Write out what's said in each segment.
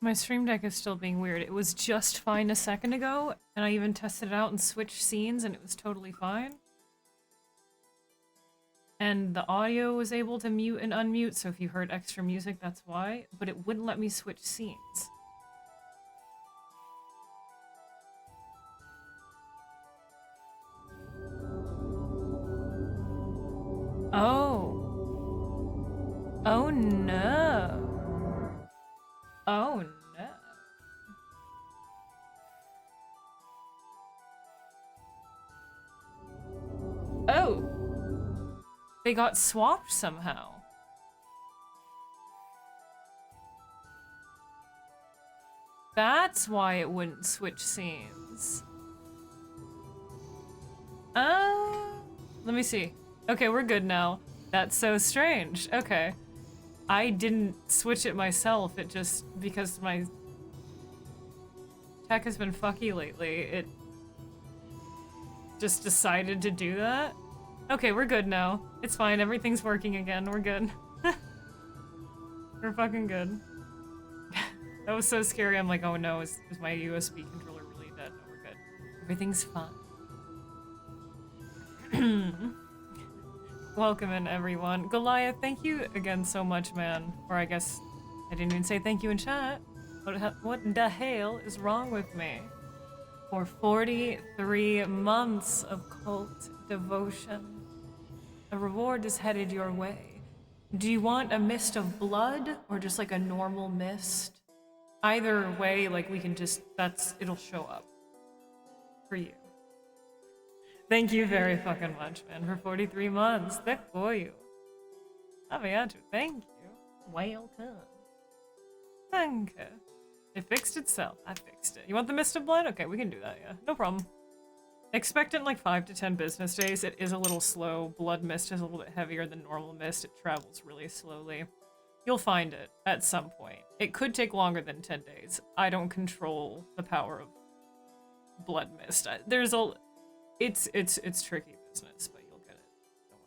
My stream deck is still being weird. It was just fine a second ago, and I even tested it out and switched scenes, and it was totally fine. And the audio was able to mute and unmute, so if you heard extra music, that's why. But it wouldn't let me switch scenes. Oh. Oh no. Oh no. Oh. They got swapped somehow. That's why it wouldn't switch scenes. Let me see. Okay, we're good now. That's so strange. Okay. I didn't switch it myself, it just, because my tech has been fucky lately, it just decided to do that. Okay, we're good now. It's fine, everything's working again, we're good. We're fucking good. That was so scary, I'm like, oh no, is my USB controller really dead? No, we're good. Everything's fine. Welcome in, everyone. Goliath, thank you again so much, man. Or I guess I didn't even say thank you in chat. What the hell is wrong with me? For 43 months of cult devotion. A reward is headed your way. Do you want a mist of blood or just like a normal mist? Either way, like we can just, it'll show up for you. Thank you very fucking much, man, for 43 months. Thank you. Thank you. Welcome. Thank you. It fixed itself. I fixed it. You want the mist of blood? Okay, we can do that, yeah. No problem. Expect it in like 5 to 10 business days. It is a little slow. Blood mist is a little bit heavier than normal mist. It travels really slowly. You'll find it at some point. It could take longer than 10 days. I don't control the power of blood mist. It's tricky business, but you'll get it. Don't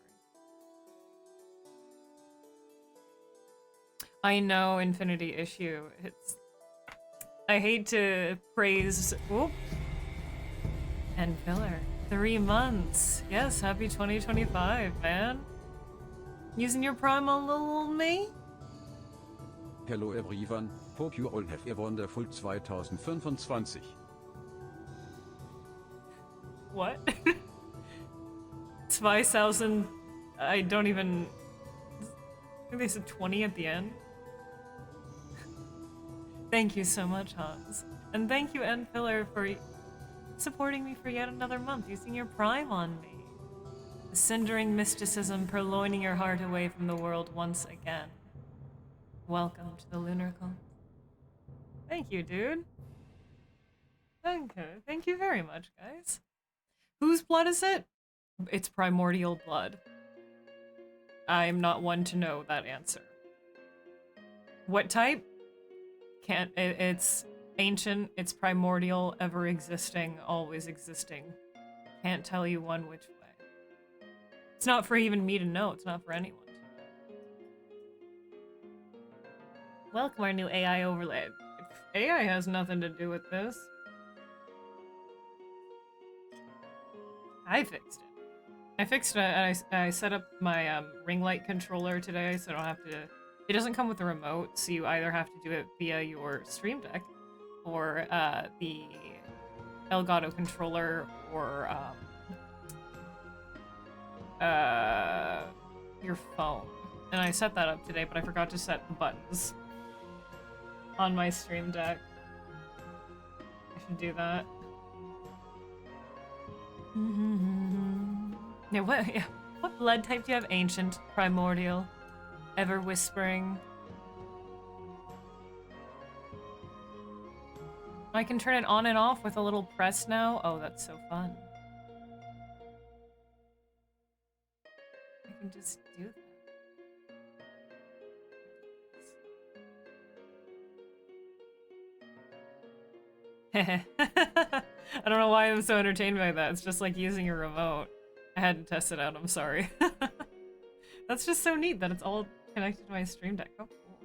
worry. I know, Infinity Issue. I hate to praise. Whoop. And filler. 3 months. Yes, happy 2025, man. Using your Prime on little me? Hello everyone. Hope you all have a wonderful 2025. What? 2000. I don't even. I think they said 20 at the end. Thank you so much, Hans. And thank you, End Filler, for supporting me for yet another month, using your Prime on me. The cindering mysticism purloining your heart away from the world once again. Welcome to the Lunar Cult. Thank you, dude. Thank you. Thank you very much, guys. Whose blood is it? It's primordial blood. I'm not one to know that answer. What type? It's ancient, it's primordial, ever existing, always existing. Can't tell you one which way. It's not for even me to know, it's not for anyone to know. Welcome our new AI overlay. AI has nothing to do with this. I fixed it. I fixed it, and I set up my ring light controller today, so I don't have to. It doesn't come with a remote, so you either have to do it via your stream deck, or the Elgato controller, or your phone. And I set that up today, but I forgot to set buttons on my stream deck. I should do that. Yeah, what blood type do you have? Ancient, primordial, ever whispering. I can turn it on and off with a little press now. Oh, that's so fun. I can just do that. I don't know why I'm so entertained by that. It's just like using a remote. I had to test it out, I'm sorry. That's just so neat that it's all connected to my stream deck. Oh, cool.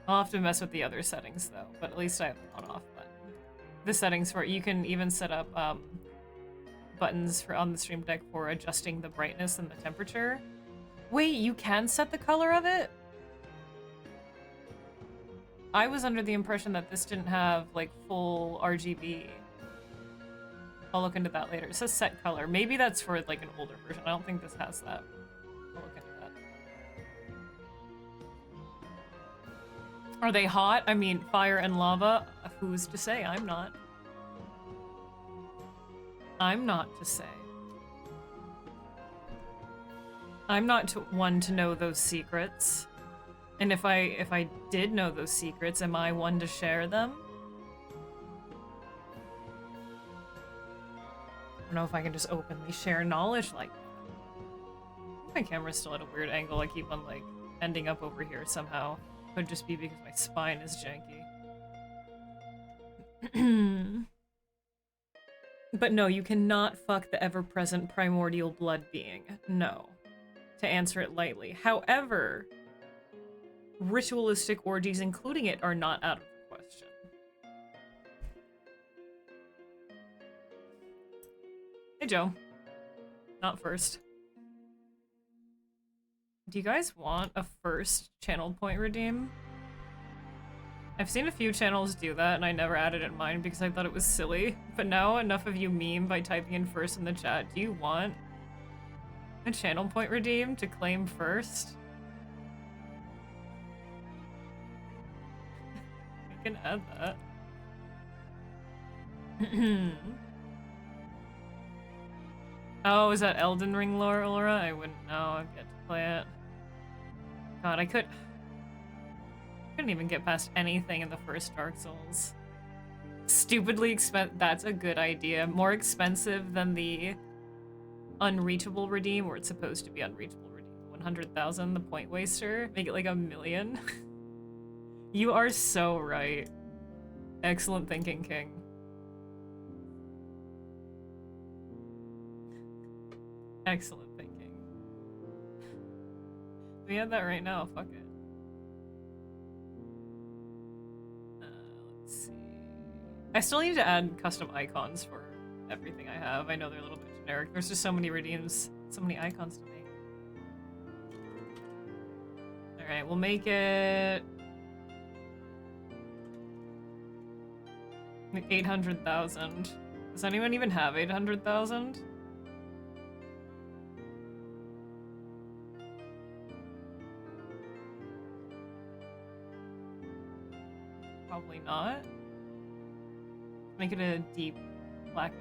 I'll have to mess with the other settings though, but at least I have the on-off button. The settings for it, you can even set up buttons for on the stream deck for adjusting the brightness and the temperature. Wait, you can set the color of it? I was under the impression that this didn't have like full RGB. I'll look into that later. It says set color. Maybe that's for like an older version. I don't think this has that. I'll look into that. Are they hot? I mean, fire and lava? Who's to say? I'm not. I'm not to say. I'm not one to know those secrets. And if I did know those secrets, am I one to share them? I don't know if I can just openly share knowledge like that. My camera's still at a weird angle. I keep on like ending up over here somehow. Could just be because my spine is janky. But no, you cannot fuck the ever-present primordial blood being. No. To answer it lightly. However, ritualistic orgies, including it, are not out of the question. Hey, Joe. Not first. Do you guys want a first channel point redeem? I've seen a few channels do that, and I never added it in mine because I thought it was silly. But now enough of you meme by typing in first in the chat. Do you want a channel point redeem to claim first? I can add that. Oh, is that Elden Ring lore, Laura? I wouldn't know. I've yet to play it. God, I couldn't even get past anything in the first Dark Souls. Stupidly expensive. That's a good idea. More expensive than the unreachable redeem, where it's supposed to be unreachable redeem. 100,000, the point waster. Make it like 1 million. You are so right. Excellent thinking, King. Excellent thinking. We had that right now. Fuck it. Let's see. I still need to add custom icons for everything I have. I know they're a little bit generic. There's just so many redeems, so many icons to make. Alright, we'll make it 800,000. Does anyone even have 800,000? Probably not. Make it a deep blackish.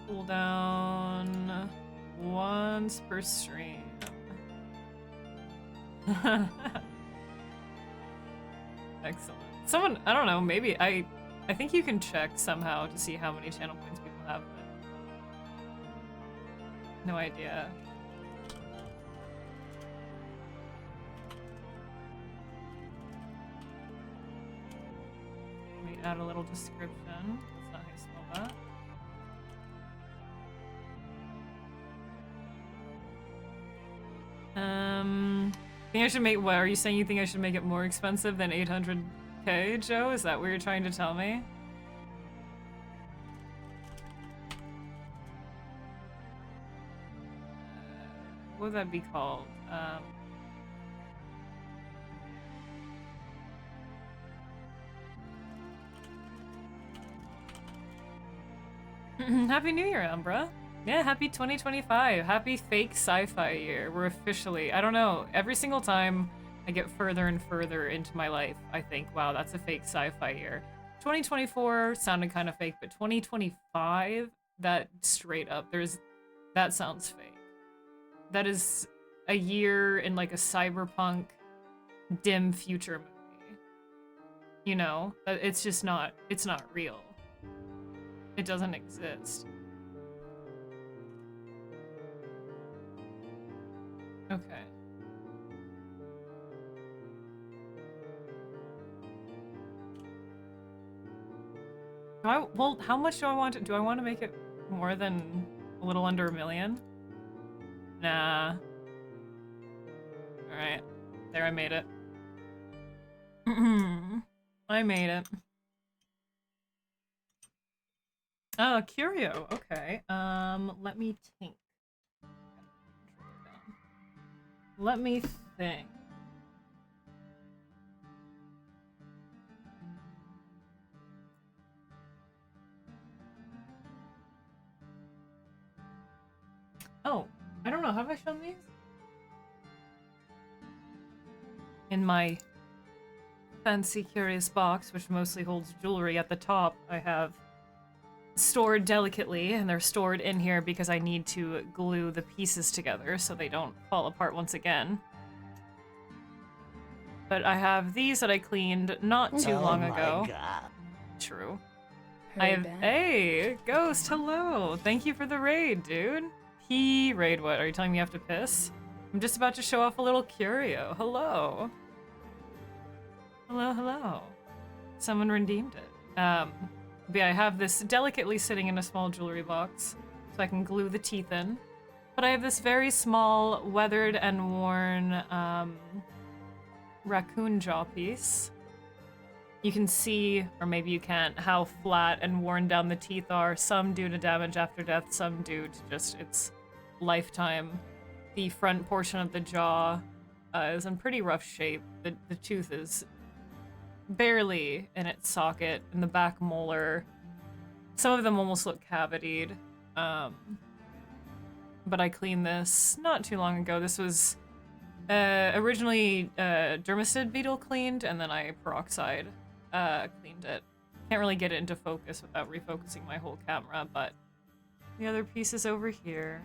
Cool down once per stream. Excellent. Someone, I don't know, maybe I think you can check somehow to see how many channel points people have, but no idea. Let me add a little description. That's not how you spell that. Think I should make, what, are you saying you think I should make it more expensive than 800k, Joe? Is that what you're trying to tell me? What would that be called? Happy New Year, Umbra. Yeah, happy 2025. Happy fake sci-fi year. We're officially, I don't know, every single time I get further and further into my life, I think, wow, that's a fake sci-fi year. 2024 sounded kind of fake, but 2025, that straight up, that sounds fake. That is a year in like a cyberpunk dim future movie. You know, it's just not, it's not real. It doesn't exist. Okay. Well, how much do I want to, do I want to make it more than a little under $1 million? Nah. Alright. There, I made it. I made it. Oh, Curio. Okay. Let me think. Let me think. Oh, I don't know. Have I shown these? In my fancy curious box, which mostly holds jewelry at the top, I have stored delicately, and they're stored in here because I need to glue the pieces together so they don't fall apart once again. But I have these that I cleaned not too long ago. God. True. Hurry I have. back. Hey, Ghost, hello. Thank you for the raid, dude. Raid what? Are you telling me you have to piss? I'm just about to show off a little curio. Hello. Hello, hello. Someone redeemed it. But yeah, I have this delicately sitting in a small jewelry box so I can glue the teeth in. But I have this very small, weathered and worn raccoon jaw piece. You can see, or maybe you can't, how flat and worn down the teeth are. Some due to damage after death, some due to just its lifetime. The front portion of the jaw is in pretty rough shape. The tooth is barely in its socket, and the back molar, some of them almost look cavitied. But I cleaned this not too long ago. This was originally dermestid beetle cleaned, and then I peroxide cleaned it. Can't really get it into focus without refocusing my whole camera, but the other piece is over here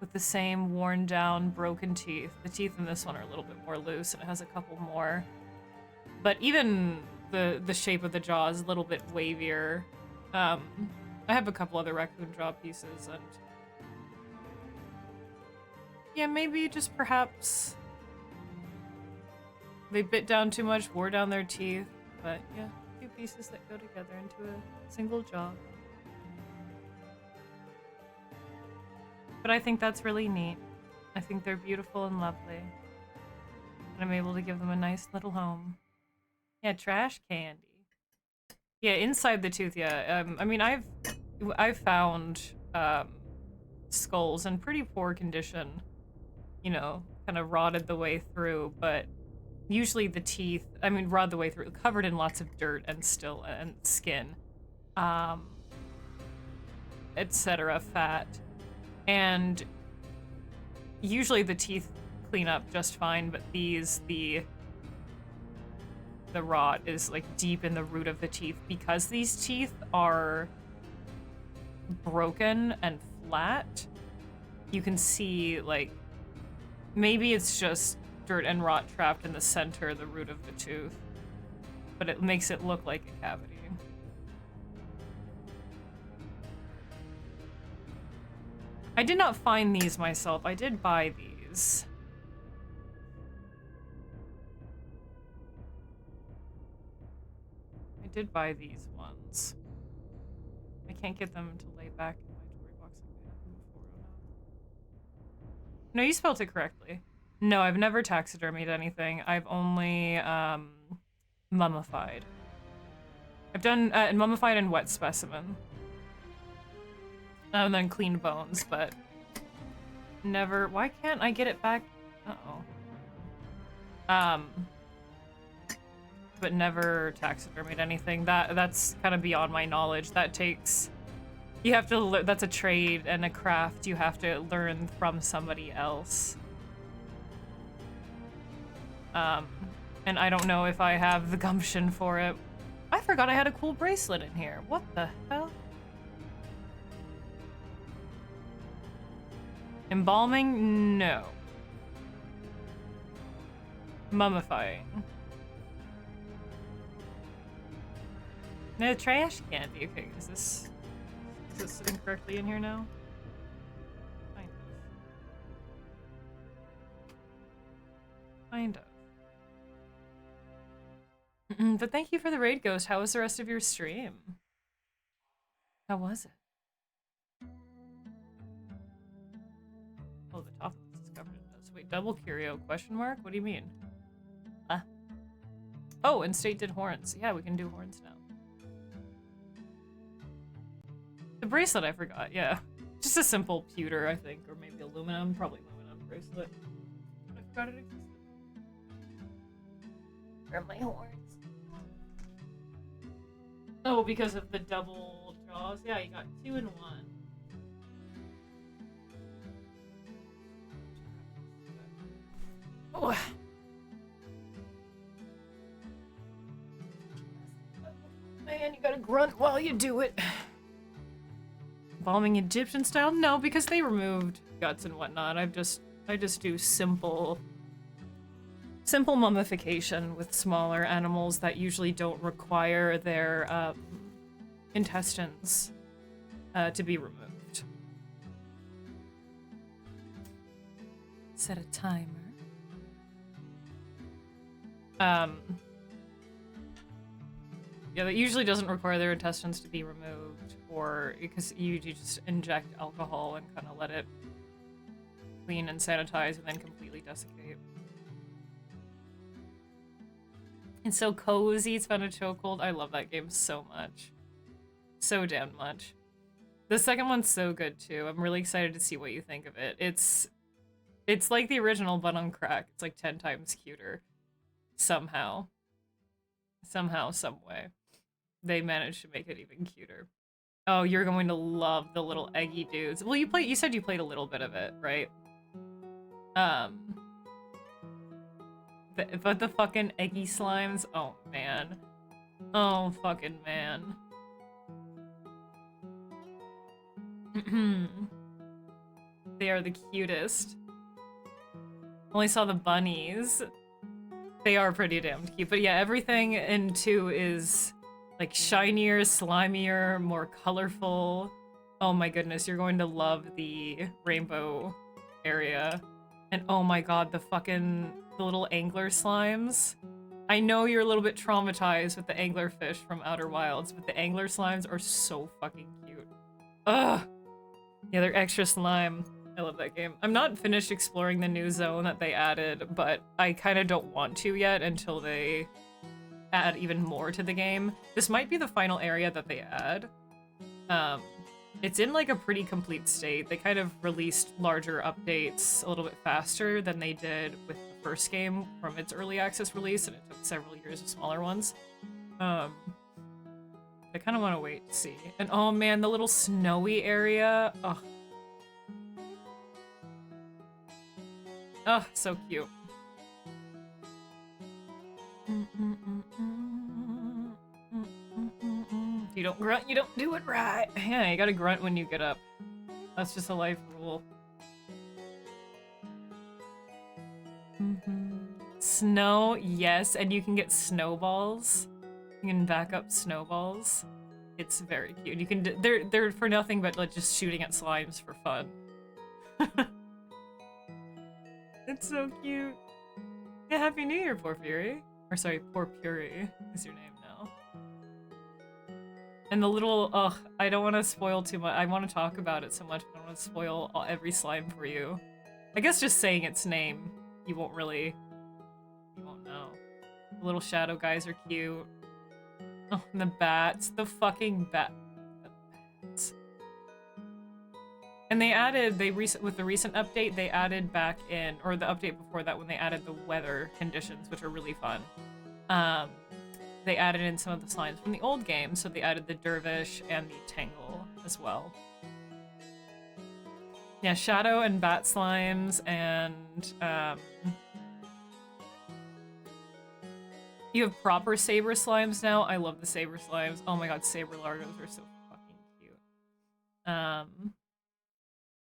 with the same worn down, broken teeth. The teeth in this one are a little bit more loose, and it has a couple more. But even the shape of the jaw is a little bit wavier. I have a couple other raccoon jaw pieces, and yeah, maybe just perhaps they bit down too much, wore down their teeth, but yeah, two pieces that go together into a single jaw. But I think that's really neat. I think they're beautiful and lovely. And I'm able to give them a nice little home. Yeah, trash candy. Yeah, inside the tooth, yeah. I mean, I've found skulls in pretty poor condition, you know, kind of rotted the way through, but usually the teeth, I mean, rotted the way through, covered in lots of dirt and skin, etc., fat. And usually the teeth clean up just fine, but these, the rot is like deep in the root of the teeth because these teeth are broken and flat. You can see, like, maybe it's just dirt and rot trapped in the center, the root of the tooth, but it makes it look like a cavity. I did not find these myself. I did buy these. I did buy these ones. I can't get them to lay back in my jewelry box like I had them before. Oh no. No, you spelled it correctly. No, I've never taxidermied anything. I've only mummified. I've done mummified and wet specimen. And then clean bones, but never. Why can't I get it back? Uh-oh. But never taxidermied anything. That's kind of beyond my knowledge. That takes You have to learn. That's a trade and a craft you have to learn from somebody else. And I don't know if I have the gumption for it. I forgot I had a cool bracelet in here. What the hell? Embalming? No. Mummifying. No, trash candy. Okay, is this sitting correctly in here now? Kind of. Kind of. But thank you for the raid, Ghost. How was the rest of your stream? How was it? Oh, the top of this is covered in this. Wait, double curio? Question mark? What do you mean? Oh, and State did horns. Yeah, we can do horns now. The bracelet I forgot, yeah. Just a simple pewter, I think, or maybe aluminum. Probably aluminum bracelet. I forgot it existed. Where are my horns? Oh, because of the double jaws? Yeah, you got 2 in 1. Oh. Man, you gotta grunt while you do it. Bombing Egyptian style? No, because they removed guts and whatnot. I just do simple mummification with smaller animals that usually don't require their intestines to be removed. Set a timer. Yeah, that usually doesn't require their intestines to be removed, or because you just inject alcohol and kind of let it clean and sanitize and then completely desiccate. It's so cozy, it's found a chokehold. I love that game so much. So damn much. The second one's so good too. I'm really excited to see what you think of it. It's like the original but on crack. It's like 10 times cuter. Somehow. Somehow, some way. They managed to make it even cuter. Oh, you're going to love the little eggy dudes. Well, you said you played a little bit of it, right? But the fucking eggy slimes, oh man. Oh fucking man. They are the cutest. Only saw the bunnies. They are pretty damn cute, but yeah, everything in 2 is like shinier, slimier, more colorful. Oh my goodness, you're going to love the rainbow area. And oh my god, the little angler slimes. I know you're a little bit traumatized with the anglerfish from Outer Wilds, but the angler slimes are so fucking cute. Ugh! Yeah, they're extra slime. I love that game. I'm not finished exploring the new zone that they added, but I kind of don't want to yet until they add even more to the game. This might be the final area that they add. It's in like a pretty complete state. They kind of released larger updates a little bit faster than they did with the first game from its early access release, and it took several years of smaller ones. I kind of want to wait to see. And oh man, the little snowy area. Ugh. Oh, so cute. If you don't grunt, you don't do it right. Yeah, you gotta grunt when you get up. That's just a life rule. Snow, yes, and you can get snowballs. You can back up snowballs. It's very cute. You can they're for nothing but like just shooting at slimes for fun. It's so cute. Yeah, Happy New Year, Porphyry. Or sorry, Porphyry is your name now. And the little, ugh, I don't want to spoil too much. I want to talk about it so much, but I don't want to spoil every slime for you. I guess just saying its name, you won't know. The little shadow guys are cute. Oh, and the bats. The fucking bats. And they added, with the recent update, they added back in, or the update before that when they added the weather conditions, which are really fun. They added in some of the slimes from the old game, so they added the dervish and the tangle as well. Yeah, shadow and bat slimes, and you have proper saber slimes now. I love the saber slimes. Oh my god, saber largos are so fucking cute.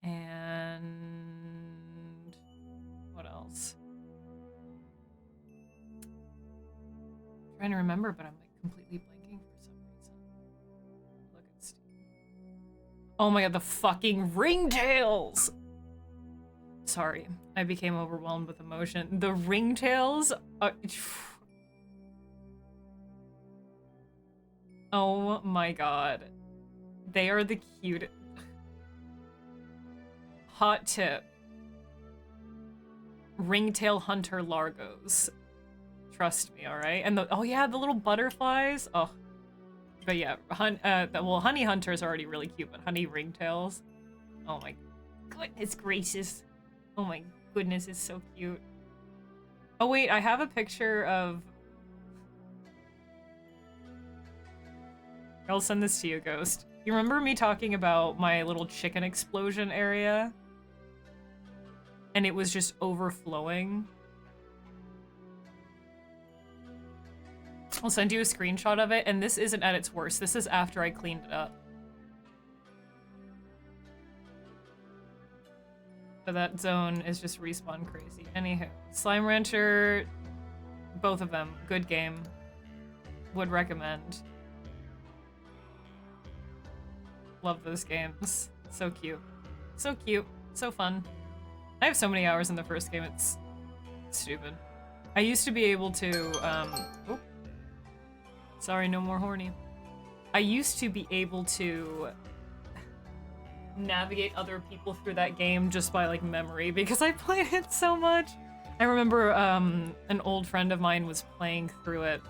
And what else? I'm trying to remember, but I'm like completely blanking for some reason. Look at Steve. Oh my god, the fucking ringtails! Sorry, I became overwhelmed with emotion. The ringtails are... Oh my god. They are the cutest. Hot tip. Ringtail hunter largos. Trust me, alright? And the, oh yeah, the little butterflies. Oh. But yeah, well, honey hunters are already really cute, but honey ringtails. Oh my goodness gracious. Oh my goodness, it's so cute. Oh wait, I have a picture of... I'll send this to you, Ghost. You remember me talking about my little chicken explosion area? And it was just overflowing? I'll send you a screenshot of it, and this isn't at its worst. This is after I cleaned it up. But that zone is just respawn crazy. Anywho, Slime Rancher, both of them, good game. Would recommend. Love those games. So cute. So cute. So fun. I have so many hours in the first game, it's stupid. I used to be able to, oh. Sorry, no more horny. I used to be able to navigate other people through that game just by, like, memory, because I played it so much. I remember, an old friend of mine was playing through it,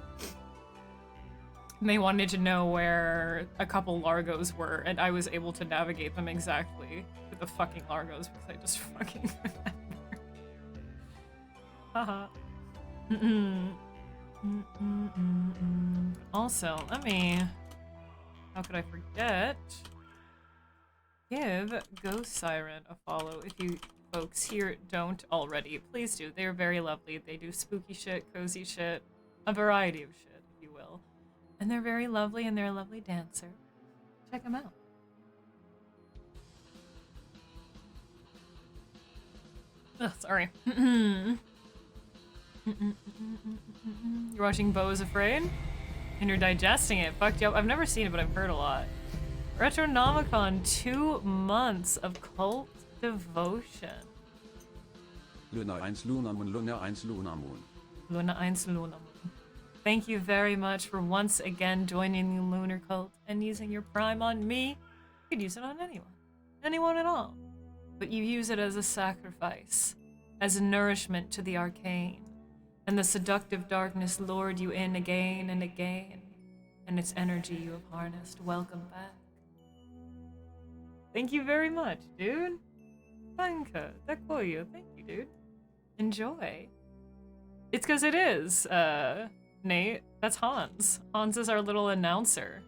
and they wanted to know where a couple Largos were, and I was able to navigate them exactly with the fucking Largos because I just fucking remember. Haha. Also, let me... How could I forget? Give Ghost Siren a follow if you folks here don't already. Please do. They're very lovely. They do spooky shit, cozy shit, a variety of shit, if you will. And they're very lovely, and they're a lovely dancer. Check them out. Ugh, sorry. You're watching Beau is Afraid? And you're digesting it. Fucked you up. I've never seen it, but I've heard a lot. Retronomicon, 2 months of cult devotion. Luna 1 Luna Moon, Luna 1 Luna Moon. Luna 1 Luna Moon. Thank you very much for once again joining the Lunar Cult and using your Prime on me. You could use it on anyone. Anyone at all. But you use it as a sacrifice. As a nourishment to the arcane. And the seductive darkness lured you in again and again. And its energy you have harnessed. Welcome back. Thank you very much, dude. Danke. Dakoyu. Thank you, dude. Enjoy. It's because it is, Nate. That's Hans. Hans is our little announcer.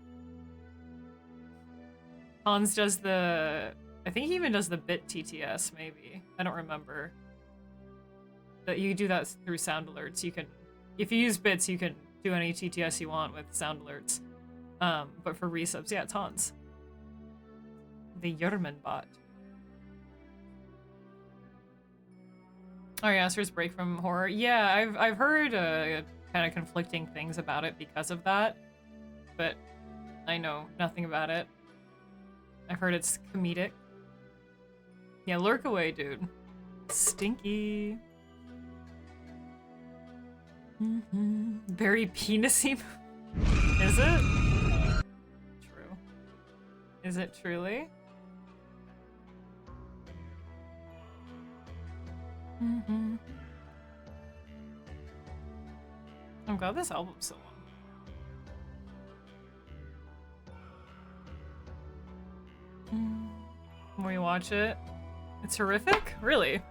Hans does the... I think he even does the bit TTS, maybe. I don't remember. But you do that through sound alerts. You can... If you use bits, you can do any TTS you want with sound alerts. But for resubs, yeah, it's Hans. The Yerman bot. Ari Aster's break from horror. Yeah, I've heard kind of conflicting things about it because of that, but I know nothing about it. I've heard it's comedic. Yeah, lurk away, dude. Stinky. Very penisy. Is it? True. Is it truly? I'm glad this album's so long. When you watch it, it's horrific? Really?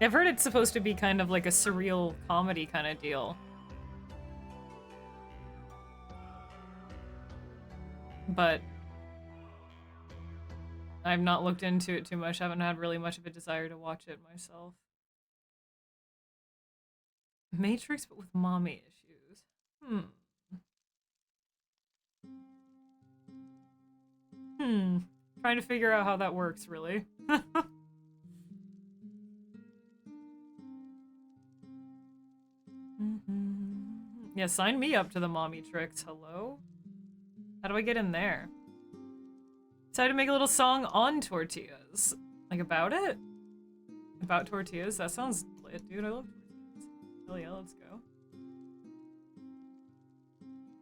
I've heard it's supposed to be kind of like a surreal comedy kind of deal. But I've not looked into it too much. I haven't had really much of a desire to watch it myself. Matrix, but with mommy issues. Trying to figure out how that works, really. Yeah, sign me up to the mommy tricks. Hello? How do I get in there? Decided to make a little song on tortillas. Like, about it? About tortillas? That sounds lit, dude. I love tortillas. Hell yeah, let's go.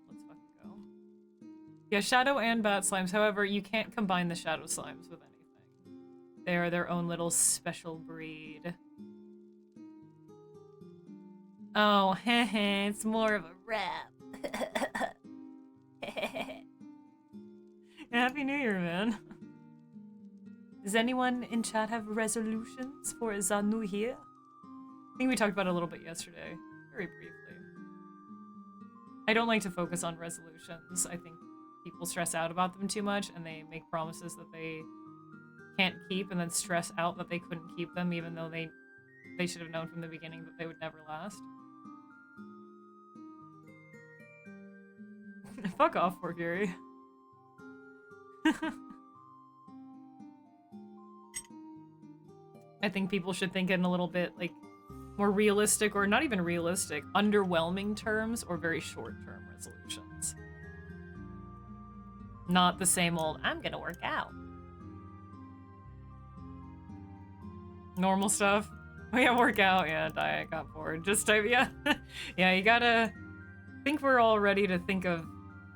Let's fucking go. Yeah, shadow and bat slimes. However, you can't combine the shadow slimes with anything. They are their own little special breed. Oh, heh, it's more of a rap. Happy New Year, man. Does anyone in chat have resolutions for the new year? I think we talked about it a little bit yesterday, very briefly. I don't like to focus on resolutions. I think people stress out about them too much and they make promises that they can't keep and then stress out that they couldn't keep them even though they should have known from the beginning that they would never last. Fuck off, Poor Fury. I think people should think in a little bit like more realistic, or not even realistic, underwhelming terms or very short-term resolutions. Not the same old, I'm gonna work out. Normal stuff. Oh yeah, work out, yeah, diet, got bored. Just type, yeah. Yeah, you gotta think we're all ready to think of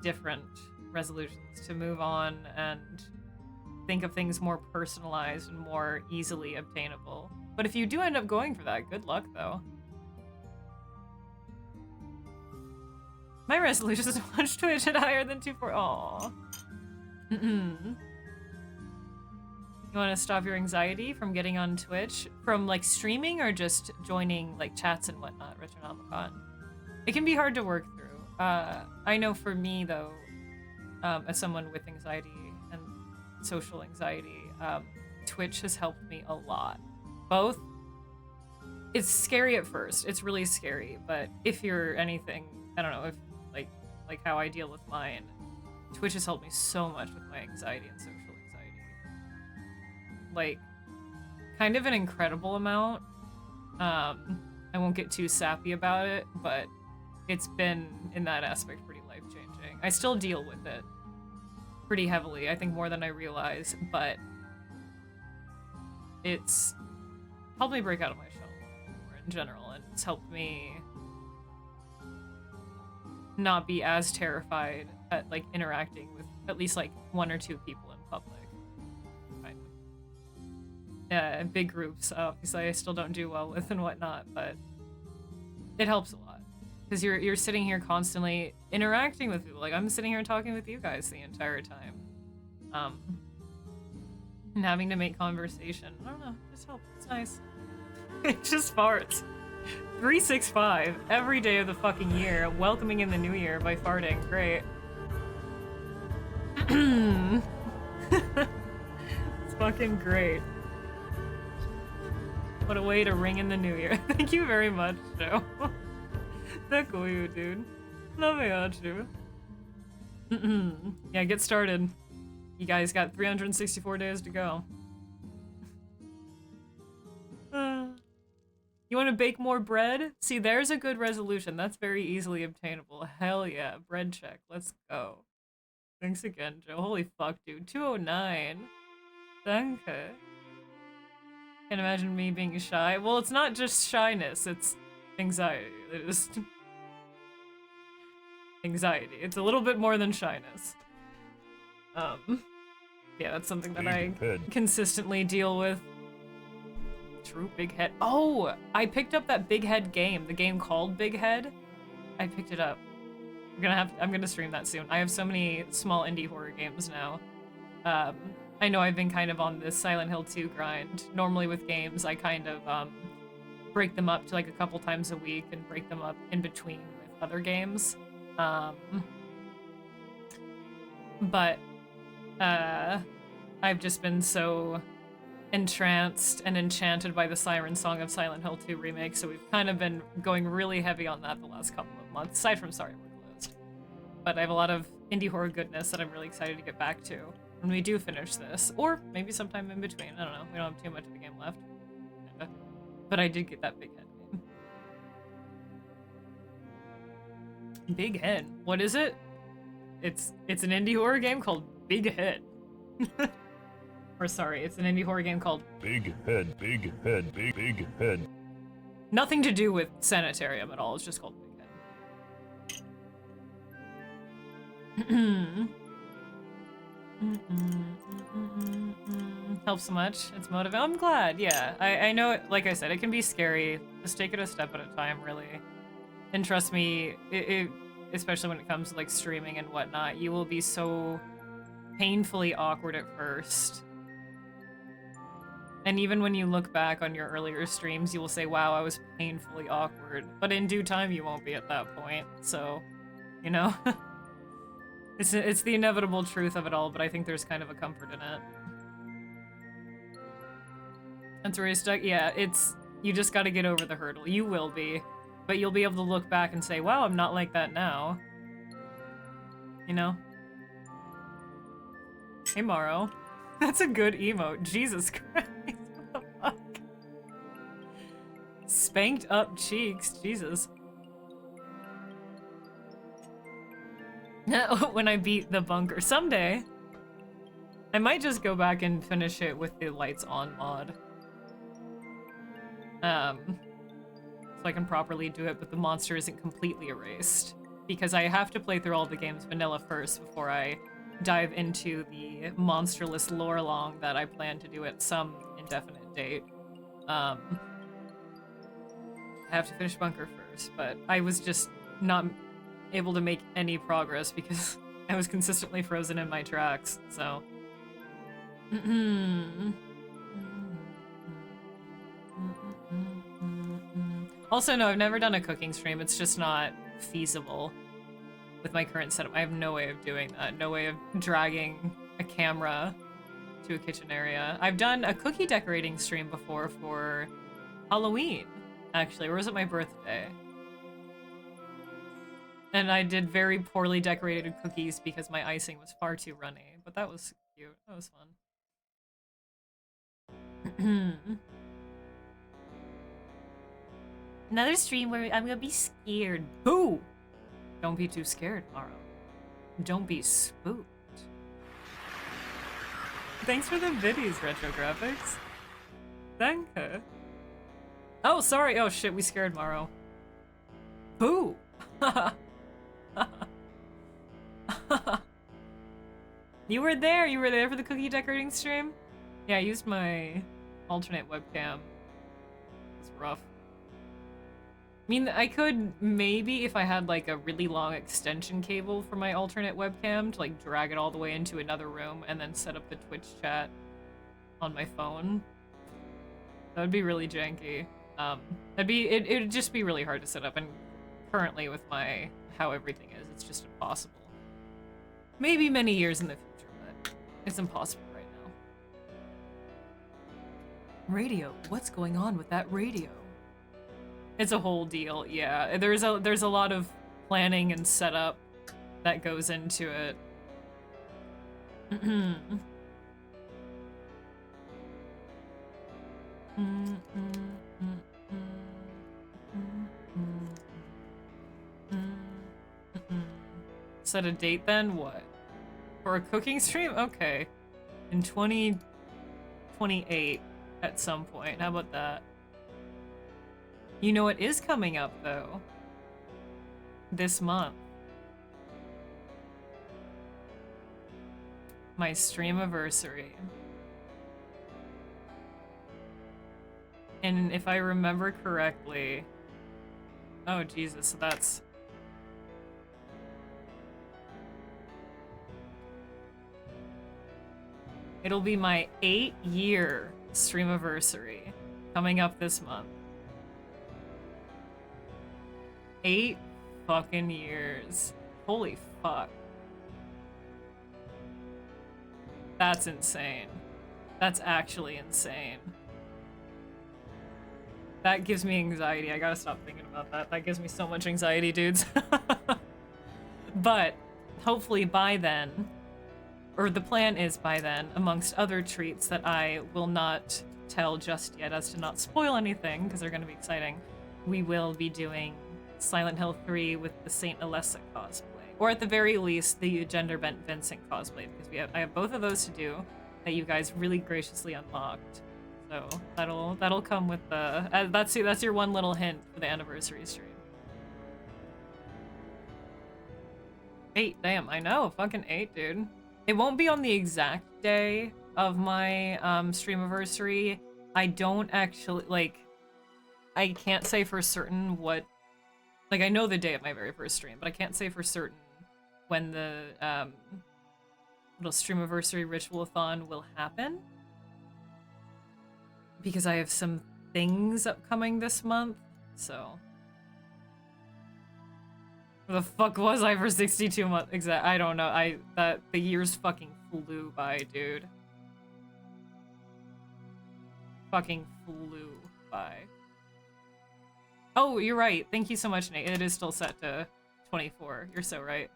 different resolutions to move on and think of things more personalized and more easily obtainable. But if you do end up going for that, good luck, though. My resolution is to watch Twitch at higher than 240. Aww. You want to stop your anxiety from getting on Twitch? From, like, streaming or just joining, like, chats and whatnot, Retronomicon? It can be hard to work through. I know for me, though, as someone with anxiety and social anxiety, Twitch has helped me a lot. Both. It's scary at first. It's really scary, but if you're anything, I don't know, if like how I deal with mine, Twitch has helped me so much with my anxiety and social anxiety. Like, kind of an incredible amount. I won't get too sappy about it, but it's been, in that aspect, pretty life-changing. I still deal with it pretty heavily, I think more than I realize, but it's helped me break out of my shell more in general, and it's helped me not be as terrified at, like, interacting with at least, like, 1 or 2 people in public. Kind of. Yeah, big groups, obviously I still don't do well with and whatnot, but it helps a lot. Because you're sitting here constantly interacting with people. Like, I'm sitting here talking with you guys the entire time. And having to make conversation. I don't know, it just helps. It's nice. It just farts. 365 every day of the fucking year, welcoming in the new year by farting. Great. It's fucking great. What a way to ring in the new year. Thank you very much, Joe. Thank you, dude. Love you. Yeah, get started. You guys got 364 days to go. You want to bake more bread? See, there's a good resolution. That's very easily obtainable. Hell yeah. Bread check. Let's go. Thanks again, Joe. Holy fuck, dude. 209. Danke. Can't imagine me being shy. Well, it's not just shyness. It's anxiety. It is anxiety. It's a little bit more than shyness. Yeah, that's something that I consistently deal with. True, Big Head. Oh, I picked up that Big Head game. The game called Big Head. I picked it up. I'm gonna stream that soon. I have so many small indie horror games now. I know I've been kind of on this Silent Hill 2 grind. Normally with games, I kind of break them up to like a couple times a week and break them up in between with other games. But I've just been so entranced and enchanted by the Siren Song of Silent Hill 2 remake, so we've kind of been going really heavy on that the last couple of months, aside from Sorry We're Closed. But I have a lot of indie horror goodness that I'm really excited to get back to when we do finish this, or maybe sometime in between. I don't know. We don't have too much of the game left. Kinda. But I did get that Big Head game. Big Head? What is it? It's an indie horror game called Big Head. Or sorry, it's an indie horror game called Big Head, Big Head, Big Head. Nothing to do with Sanitarium at all. It's just called Big Head. Helps so much. It's motivating. I'm glad. Yeah, I know it. Like I said, it can be scary. Just take it a step at a time, really. And trust me, especially when it comes to like streaming and whatnot, you will be so painfully awkward at first. And even when you look back on your earlier streams, you will say, wow, I was painfully awkward. But in due time, you won't be at that point. So, you know? It's the inevitable truth of it all, but I think there's kind of a comfort in it. That's where you're stuck. Yeah, you just gotta get over the hurdle. You will be. But you'll be able to look back and say, wow, I'm not like that now. You know? Hey, Morrow. That's a good emote. Jesus Christ. What the fuck? Spanked up cheeks. Jesus. When I beat the bunker. Someday. I might just go back and finish it with the lights on mod. So I can properly do it, but the monster isn't completely erased. Because I have to play through all the games vanilla first before I dive into the monsterless lore long that I plan to do at some indefinite date. I have to finish Bunker first, but I was just not able to make any progress because I was consistently frozen in my tracks, so... Also, no, I've never done a cooking stream. It's just not feasible with my current setup. I have no way of doing that. No way of dragging a camera to a kitchen area. I've done a cookie decorating stream before for Halloween, actually, or was it my birthday? And I did very poorly decorated cookies because my icing was far too runny, but that was cute. That was fun. Another stream where I'm gonna be scared. Boo! Don't be too scared, Maro. Don't be spooked. Thanks for the biddies, Retro Graphics. Danke. Oh, sorry. Oh shit, we scared Maro. Boo! You were there! You were there for the cookie decorating stream? Yeah, I used my alternate webcam. It's rough. I mean, I could maybe, if I had like a really long extension cable for my alternate webcam, to like drag it all the way into another room and then set up the Twitch chat on my phone. That would be really janky. It would just be really hard to set up, and currently with how everything is, it's just impossible. Maybe many years in the future, but it's impossible right now. Radio, what's going on with that radio? It's a whole deal, yeah. There's a lot of planning and setup that goes into it. Set a date then? What? For a cooking stream? Okay. In 2028 at some point. How about that? You know what is coming up, though? This month. My streamiversary. And if I remember correctly... Oh, Jesus, so that's... It'll be my 8-year streamiversary coming up this month. 8 fucking years. Holy fuck. That's insane. That's actually insane. That gives me anxiety. I gotta stop thinking about that. That gives me so much anxiety, dudes. But hopefully by then, or the plan is by then, amongst other treats that I will not tell just yet as to not spoil anything, because they're going to be exciting, we will be doing Silent Hill 3 with the Saint Alessa cosplay. Or at the very least, the Gender Bent Vincent cosplay, because I have both of those to do that you guys really graciously unlocked. So that'll come with the... that's your one little hint for the anniversary stream. 8, damn, I know, fucking 8, dude. It won't be on the exact day of my streamiversary. I don't actually, like, I can't say for certain what, like, I know the day of my very first stream, but I can't say for certain when the little streamiversary ritual-a-thon will happen. Because I have some things upcoming this month, so... Where the fuck was I for 62 months? Exact. I don't know. The years fucking flew by, dude. Fucking flew by. Oh, you're right. Thank you so much, Nate. It is still set to 24. You're so right.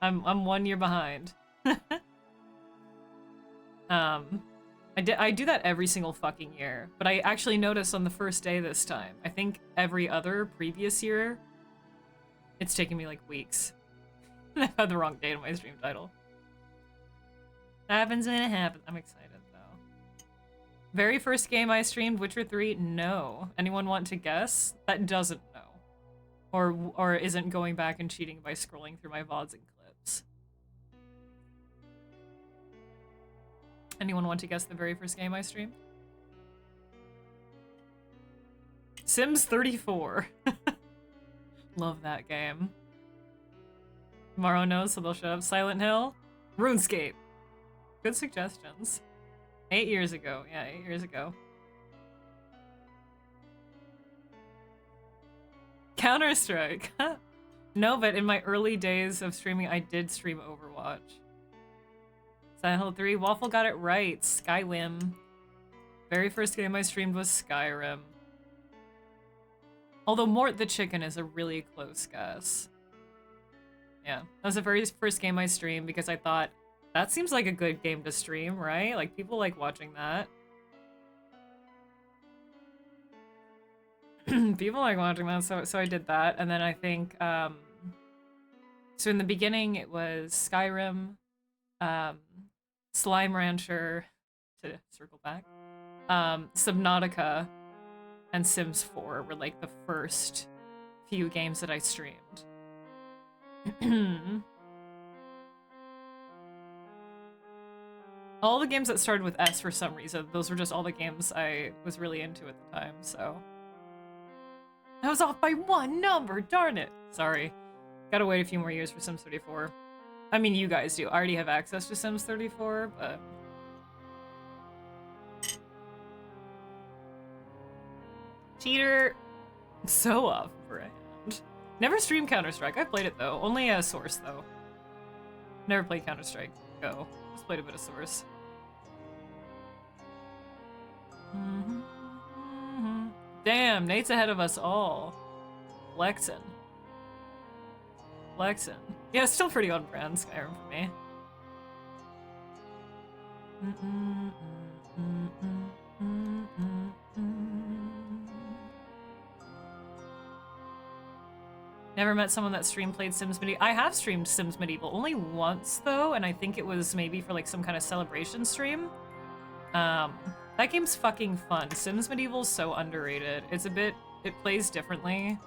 I'm 1 year behind. I do that every single fucking year, but I actually noticed on the first day this time. I think every other previous year, it's taken me like weeks. I've had the wrong date on my stream title. Happens when it happens. I'm excited though. Very first game I streamed, Witcher 3? No. Anyone want to guess? That doesn't know. Or isn't going back and cheating by scrolling through my VODs and clips. Anyone want to guess the very first game I streamed? Sims 34. Love that game. Tomorrow knows, so they'll shut up. Silent Hill? RuneScape. Good suggestions. 8 years ago. Yeah, 8 years ago. Counter-Strike. No, but in my early days of streaming, I did stream Overwatch. Silent Hill 3. Waffle got it right. Skyrim. Very first game I streamed was Skyrim. Although Mort the Chicken is a really close guess. Yeah, that was the very first game I streamed because I thought, that seems like a good game to stream, right? Like, people like watching that. People like watching that, so I did that. And then I think, so in the beginning it was Skyrim, Slime Rancher, to circle back, Subnautica, and Sims 4 were like the first few games that I streamed. All the games that started with S for some reason, those were just all the games I was really into at the time, so. I was off by 1 number, darn it! Sorry. Gotta wait a few more years for Sims 34. I mean, you guys do. I already have access to Sims 34, but... Cheater! So off brand. Never streamed Counter-Strike. I played it though. Only as Source though. Never played Counter-Strike Go. Just played a bit of Source. Damn, Nate's ahead of us all. Flexin'. Flexin'. Yeah, it's still pretty on brand Skyrim for me. Never met someone that played Sims Medieval. I have streamed Sims Medieval only once though, and I think it was maybe for like some kind of celebration stream. That game's fucking fun. Sims Medieval is so underrated. It plays differently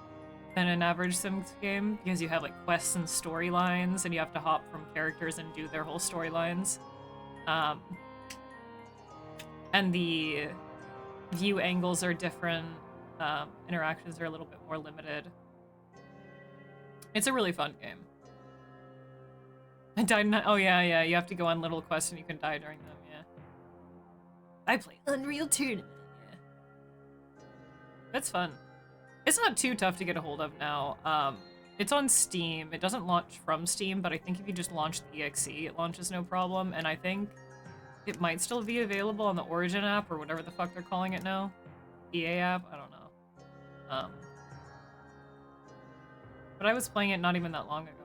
than an average Sims game because you have like quests and storylines and you have to hop from characters and do their whole storylines. And the view angles are different. Interactions are a little bit more limited. It's a really fun game. I died in... Oh, yeah, you have to go on little quests and you can die during them, yeah. I play Unreal Tournament, yeah. It's fun. It's not too tough to get a hold of now. It's on Steam. It doesn't launch from Steam, but I think if you just launch the EXE, it launches no problem. And I think it might still be available on the Origin app or whatever the fuck they're calling it now. EA app? I don't know. But I was playing it not even that long ago.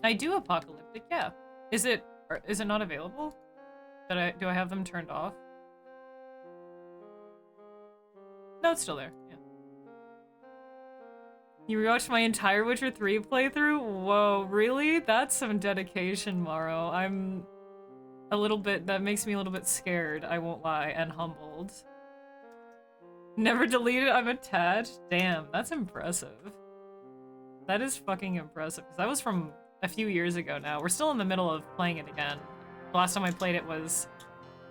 I do Apocalyptic, yeah. Is it not available? Do I have them turned off? No, it's still there. Yeah. You rewatched my entire Witcher 3 playthrough? Whoa, really? That's some dedication, Morrow. I'm a little bit, that makes me a little bit scared, I won't lie, and humbled. Never deleted, I'm attached? Damn, that's impressive. That is fucking impressive, because that was from a few years ago now. We're still in the middle of playing it again. The last time I played it was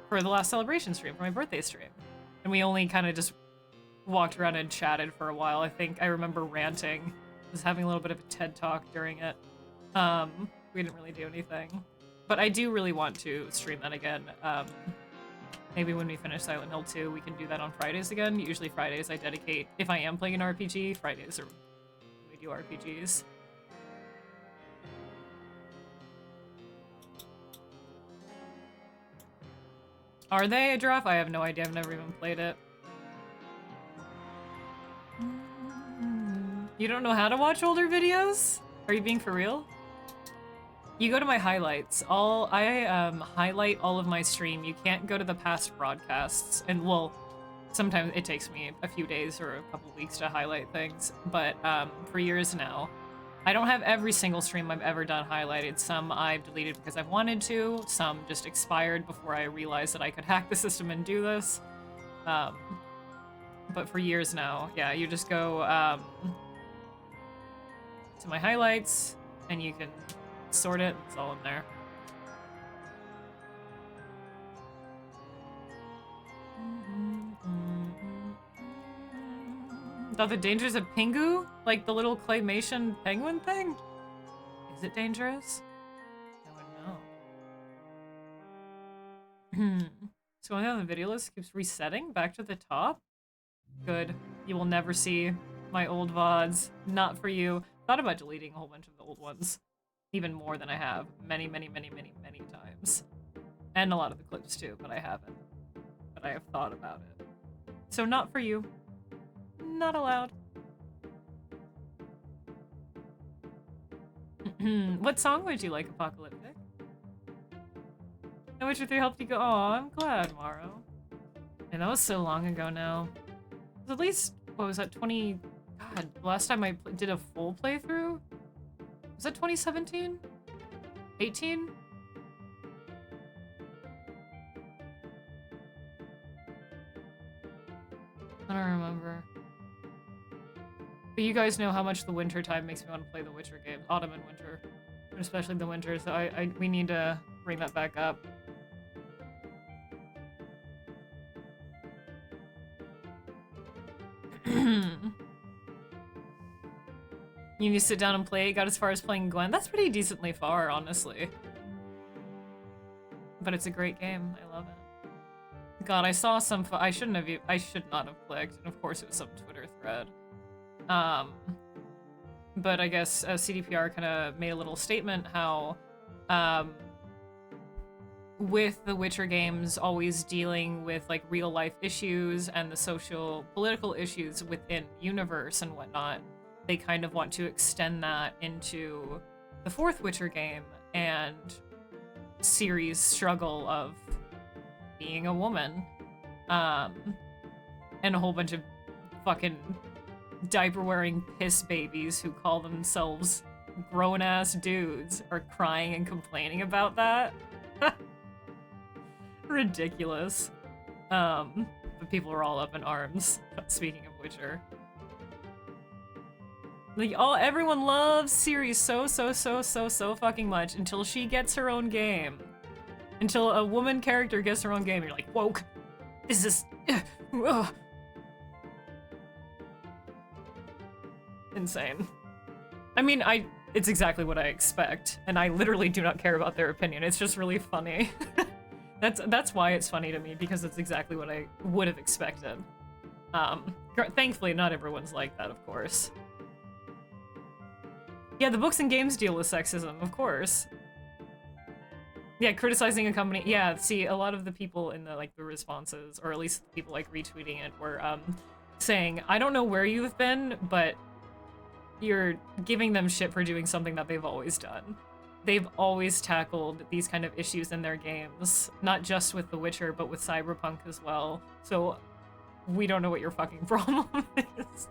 for the last celebration stream, for my birthday stream. And we only kind of just walked around and chatted for a while. I think I remember ranting. Was having a little bit of a TED talk during it. We didn't really do anything. But I do really want to stream that again. Maybe when we finish Silent Hill 2, we can do that on Fridays again. Usually Fridays I dedicate, if I am playing an RPG, Fridays are when we do RPGs. Are they a draft? I have no idea. I've never even played it. You don't know how to watch older videos? Are you being for real? You go to my highlights. I highlight all of my stream. You can't go to the past broadcasts. And well, sometimes it takes me a few days or a couple weeks to highlight things. But for years now, I don't have every single stream I've ever done highlighted. Some I've deleted because I've wanted to. Some just expired before I realized that I could hack the system and do this. But for years now, yeah, you just go to my highlights and you can sort it. It's all in there. Thought the dangers of Pingu? Like the little claymation penguin thing? Is it dangerous? I wouldn't know. So going on the video list keeps resetting back to the top? Good. You will never see my old VODs. Not for you. Thought about deleting a whole bunch of the old ones. Even more than I have. Many, many, many, many, many times. And a lot of the clips too, but I haven't. But I have thought about it. So not for you. Not allowed. What song would you like, Apocalyptic? No Witcher 3 helped you go. Aw, I'm glad, Morrow. And that was so long ago now. It was at least, what was that, 20... God, last time I did a full playthrough? Was that 2017? 18? I don't remember. But you guys know how much the winter time makes me want to play the Witcher games. Autumn and winter. But especially the winter, so we need to bring that back up. You need to sit down and play it. Got as far as playing Gwen. That's pretty decently far, honestly. But it's a great game. I love it. God, I saw some. I should not have clicked. And of course, it was some Twitter thread. But I guess CDPR kind of made a little statement how, with the Witcher games always dealing with like real life issues and the social political issues within universe and whatnot, they kind of want to extend that into the fourth Witcher game and Ciri's struggle of being a woman, and a whole bunch of fucking diaper-wearing piss babies who call themselves grown-ass dudes are crying and complaining about that. Ridiculous. But people are all up in arms, speaking of Witcher. Like, everyone loves Ciri so fucking much until she gets her own game. Until a woman character gets her own game, you're like, woke. This is... Insane. I mean, it's exactly what I expect, and I literally do not care about their opinion. It's just really funny. That's why it's funny to me, because it's exactly what I would have expected. Thankfully, not everyone's like that, of course. Yeah, the books and games deal with sexism, of course. Yeah, criticizing a company. Yeah, see, a lot of the people in the like the responses, or at least the people like retweeting it, were saying, I don't know where you've been, but you're giving them shit for doing something that they've always done. They've always tackled these kind of issues in their games, not just with The Witcher, but with Cyberpunk as well. So we don't know what your fucking problem is.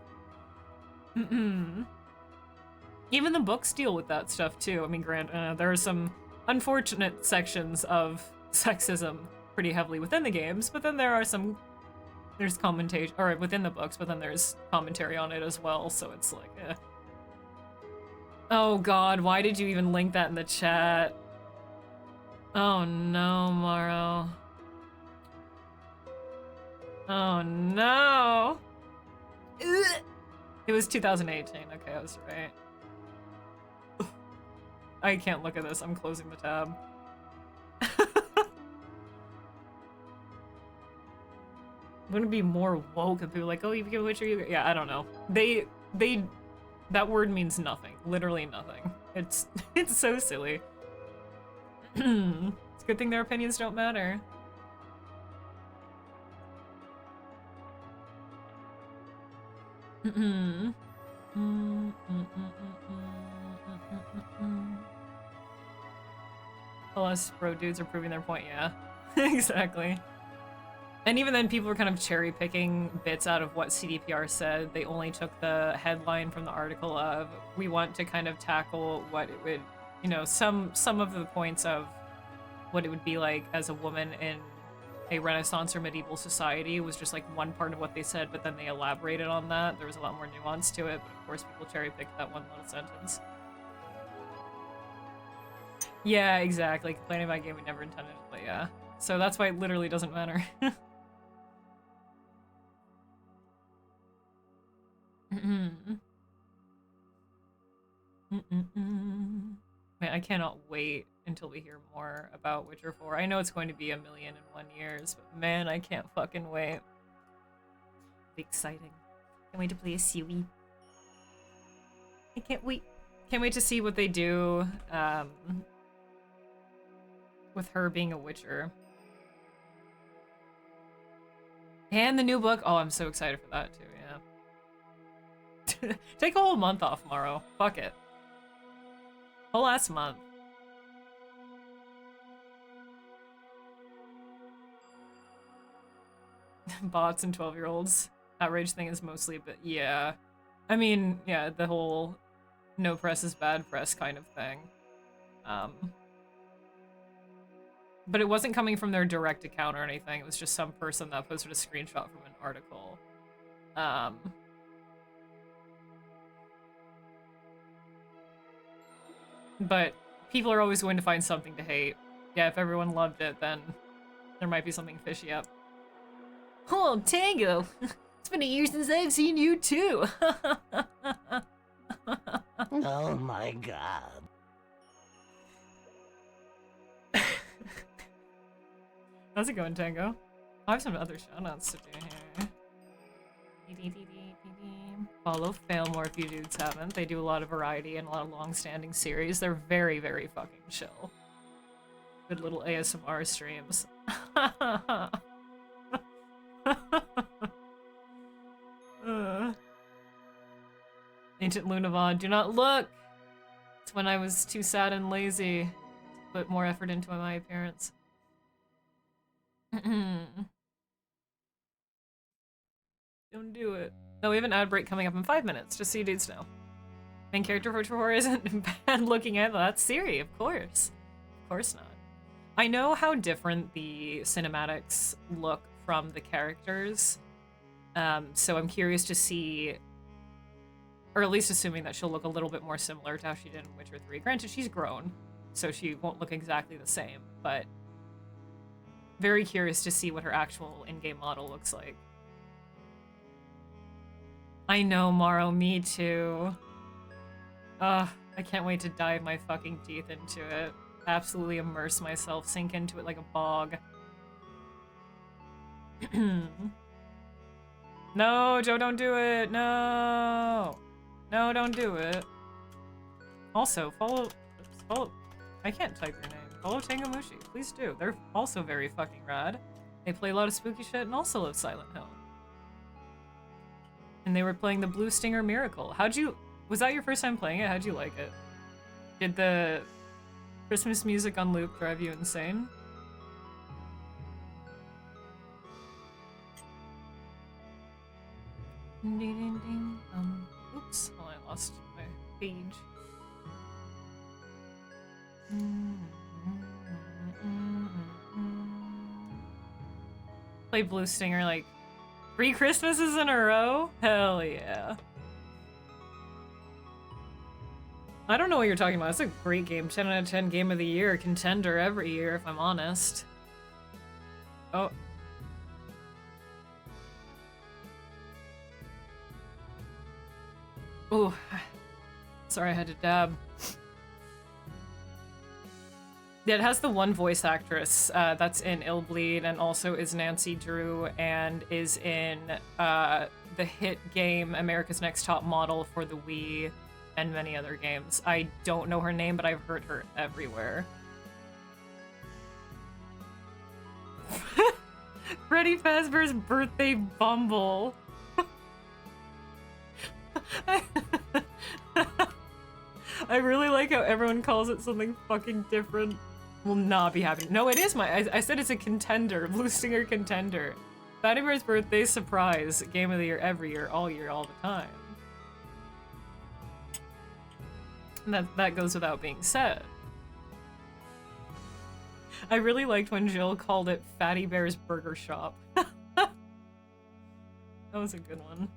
Even the books deal with that stuff too. I mean, there are some unfortunate sections of sexism pretty heavily within the games, but then there's commentation, or within the books, but then there's commentary on it as well, so it's like, eh. Oh god, why did you even link that in the chat? Oh no, Morrow. Oh no! Ugh. It was 2018, okay, I was right. I can't look at this, I'm closing the tab. Wouldn't it be more woke if people were like, oh, you became a Witcher, yeah, I don't know. That word means nothing. Literally nothing. It's so silly. It's a good thing their opinions don't matter. Plus, bro dudes are proving their point, yeah. Exactly. And even then, people were kind of cherry picking bits out of what CDPR said. They only took the headline from the article of, we want to kind of tackle what it would, you know, some of the points of what it would be like as a woman in a Renaissance or medieval society was just like one part of what they said, but then they elaborated on that. There was a lot more nuance to it, but of course people cherry picked that one little sentence. Yeah, exactly. Complaining about a game we never intended to play, yeah. So that's why it literally doesn't matter. Man, I cannot wait until we hear more about Witcher 4. I know it's going to be 1,000,001 years, but man, I can't fucking wait. It'll be exciting. Can't wait to play as Siwi. I can't wait. Can't wait to see what they do with her being a Witcher. And the new book. Oh, I'm so excited for that too, yeah. Take a whole month off, Morrow. Fuck it. Whole last month. Bots and 12-year-olds. Outrage thing is mostly a bit, yeah. I mean, yeah, the whole no press is bad press kind of thing. But it wasn't coming from their direct account or anything. It was just some person that posted a screenshot from an article. But people are always going to find something to hate. Yeah, if everyone loved it, then there might be something fishy up. Oh, Tango! It's been a year since I've seen you too! Oh my god. How's it going, Tango? I have some other shoutouts to do here. Follow Failmore if you dudes haven't. They do a lot of variety and a lot of long-standing series. They're very, very fucking chill. Good little ASMR streams. Ancient Lunavon, do not look! It's when I was too sad and lazy to put more effort into my appearance. Don't do it. No, we have an ad break coming up in 5 minutes, just so you dudes know. Main character for Witcher 4 isn't bad looking either. That's Ciri, of course. Of course not. I know how different the cinematics look from the characters, so I'm curious to see, or at least assuming that she'll look a little bit more similar to how she did in Witcher 3. Granted, she's grown, so she won't look exactly the same, but very curious to see what her actual in-game model looks like. I know, Morrow, me too. Ugh, I can't wait to dive my fucking teeth into it. Absolutely immerse myself, sink into it like a bog. No, Joe, don't do it! No! No, don't do it. Also, follow... I can't type your name. Follow Tangomushi. Please do. They're also very fucking rad. They play a lot of spooky shit and also love Silent Hill. And they were playing the Blue Stinger Miracle. Was that your first time playing it? How'd you like it? Did the Christmas music on loop drive you insane? Oops. Well, I lost my page. Play Blue Stinger like 3 Christmases in a row? Hell yeah. I don't know what you're talking about. It's a great game. 10 out of 10 game of the year. Contender every year, if I'm honest. Oh. Ooh. Sorry, I had to dab. Yeah, it has the one voice actress that's in Ill Bleed and also is Nancy Drew and is in the hit game America's Next Top Model for the Wii and many other games. I don't know her name, but I've heard her everywhere. Freddy Fazbear's Birthday Bumble. I really like how everyone calls it something fucking different. Will not be happening. No, it is I said it's a contender. Blue Stinger contender. Fatty Bear's Birthday surprise. Game of the year every year, all the time. And that goes without being said. I really liked when Jill called it Fatty Bear's Burger Shop. That was a good one.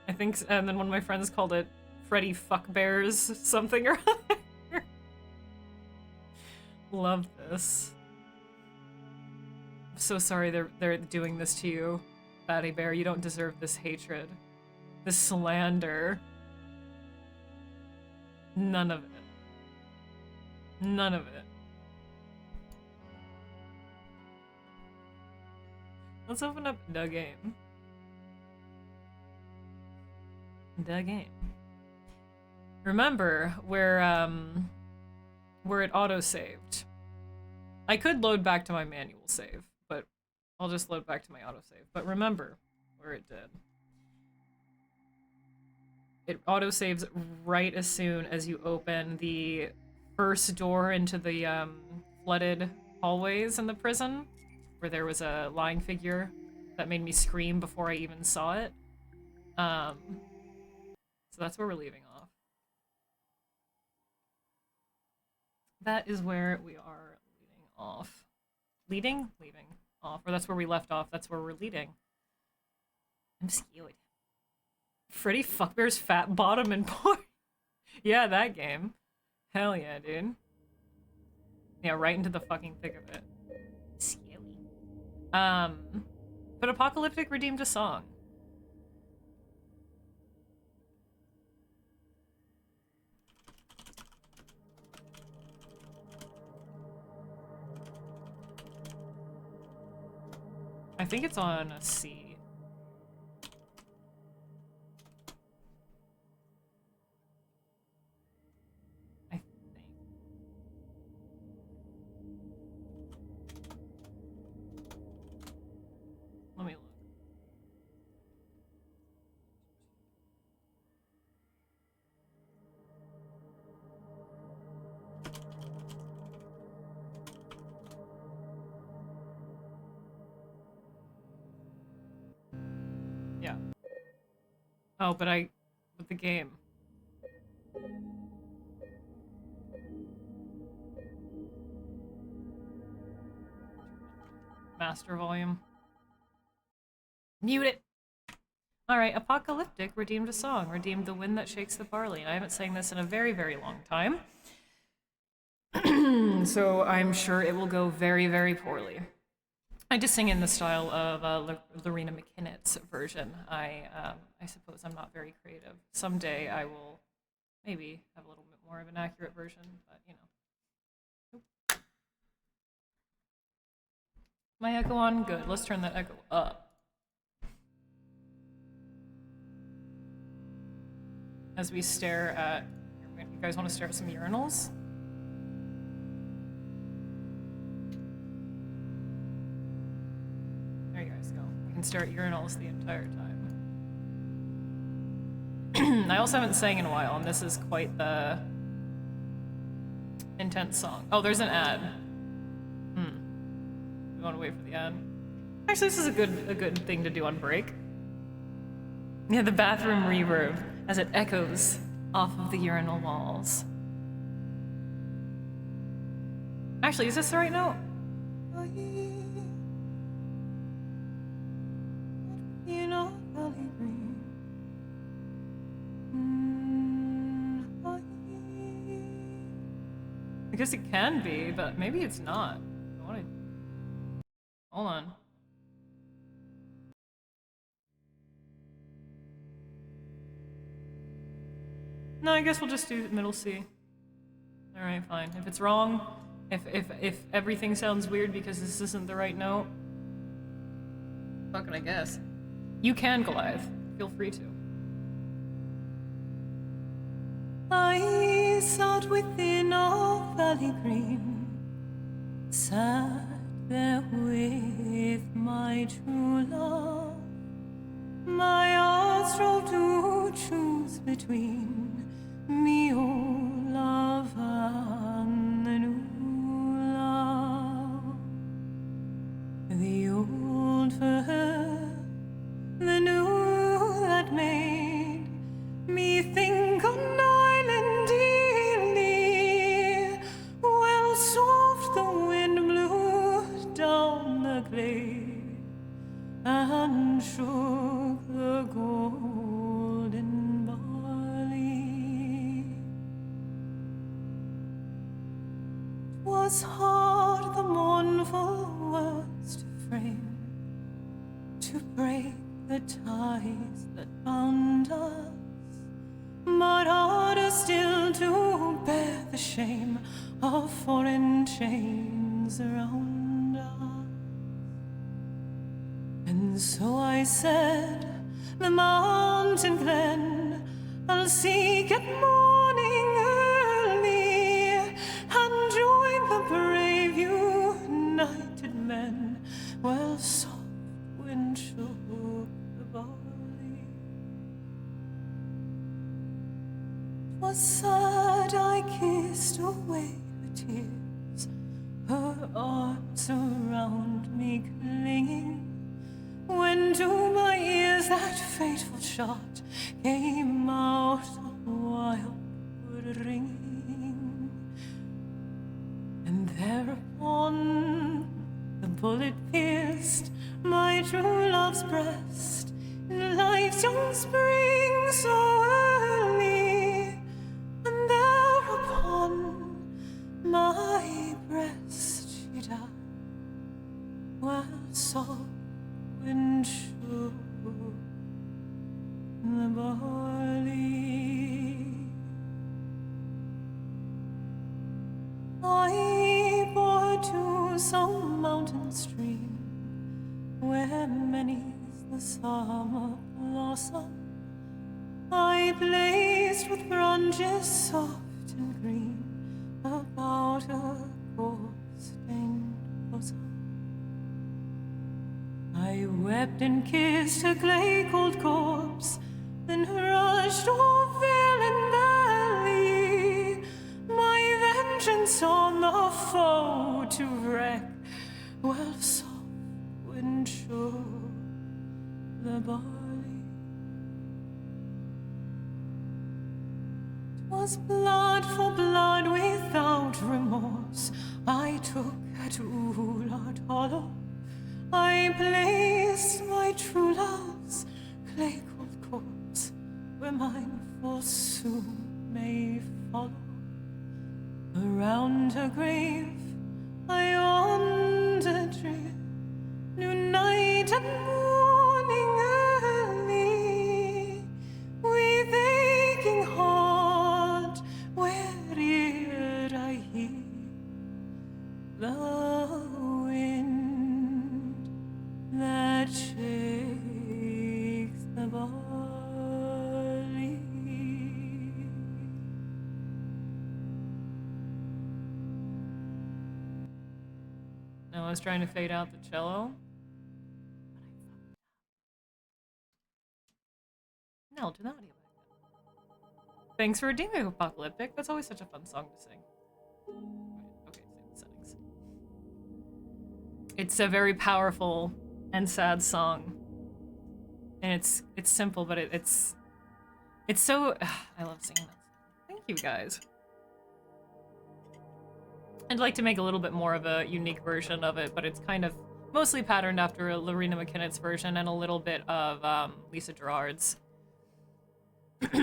I think, and then one of my friends called it Freddy Fuck Bears something or other. Love this. I'm so sorry they're doing this to you, Fatty Bear. You don't deserve this hatred. This slander. None of it. None of it. Let's open up the game. The game. Remember, where it auto-saved. I could load back to my manual save, but I'll just load back to my autosave. But remember where it did. It auto-saves right as soon as you open the first door into the flooded hallways in the prison, where there was a lying figure that made me scream before I even saw it. So that's where we're leaving off. That is where we are leading off. Leading? Leaving off. Or that's where we left off. That's where we're leading. I'm skewed. Freddy Fuckbear's Fat Bottom and Porn. Yeah, that game. Hell yeah, dude. Yeah, right into the fucking thick of it. Scary. But Apocalyptic redeemed a song. I think it's on a C. I think. Let me look. Yeah. Oh, but the game. Master volume. Mute it! Alright, Apocalyptic redeemed a song. Redeemed the wind that shakes the barley. And I haven't sang this in a very, very long time. So I'm sure it will go very, very poorly. I just sing in the style of Lorena McKinnett's version. I suppose I'm not very creative. Someday I will maybe have a little bit more of an accurate version, but you know. Oop. My echo on? Good. Let's turn that echo up. As we stare at... You guys want to stare at some urinals? and stare at urinals the entire time. I also haven't sang in a while, and this is quite the intense song. Oh, there's an ad. We want to wait for the ad. Actually, this is a good thing to do on break. Yeah, the bathroom reverb as it echoes off of the urinal walls. Actually, is this the right note? I guess it can be, but maybe it's not. I wanna... Hold on. No, I guess we'll just do middle C. Alright, fine. If it's wrong, if everything sounds weird because this isn't the right note, fucking I guess. You can, Goliath. Feel free to. I sat within a valley green, sat there with my true love. My heart strove to choose between me, old love, and the new love. The old for her, the new that made me think on island dearly. Well, soft the wind blew down the glade and shook the golden barley. 'Twas hard the mournful words to frame, to break the ties that bound us, but harder still to bear the shame of foreign chains around us. And so I said, the mountain glen I'll seek at morning early, and join the brave united men. Well, soft wind shook the barley. 'Twas sad I kissed away her tears, her arms around me clinging, when to my ears that fateful shot came out of wildwood ringing. And thereupon the bullet pierced my true love's breast in life's young spring so early. And thereupon my breast she died, while soft wind shook the barley. I bore to some mountain stream where many's the summer blossom. I placed with branches soft and green about her gore-stained bosom. I wept and kissed her clay-cold corpse, then rushed o'er vale and valley, my vengeance on the foe to wreak, while soft wind shook the barley. 'Twas blood for blood without remorse I took at Ullard Hollow. I placed my true love's clay-cold corpse where mine full soon may follow. Around her grave I wandered drear, knew night and morning early, with aching heart where'er I hear the wind that shakes the barley. No, I was trying to fade out the cello. No, to the audio back. Thanks for redeeming Apocalyptic. That's always such a fun song to sing. Okay, save the settings. It's a very powerful and sad song. And it's simple, but it's so I love singing that song. Thank you guys. I'd like to make a little bit more of a unique version of it, but it's kind of mostly patterned after Lorena McKinnett's version and a little bit of Lisa Gerard's. Oh, my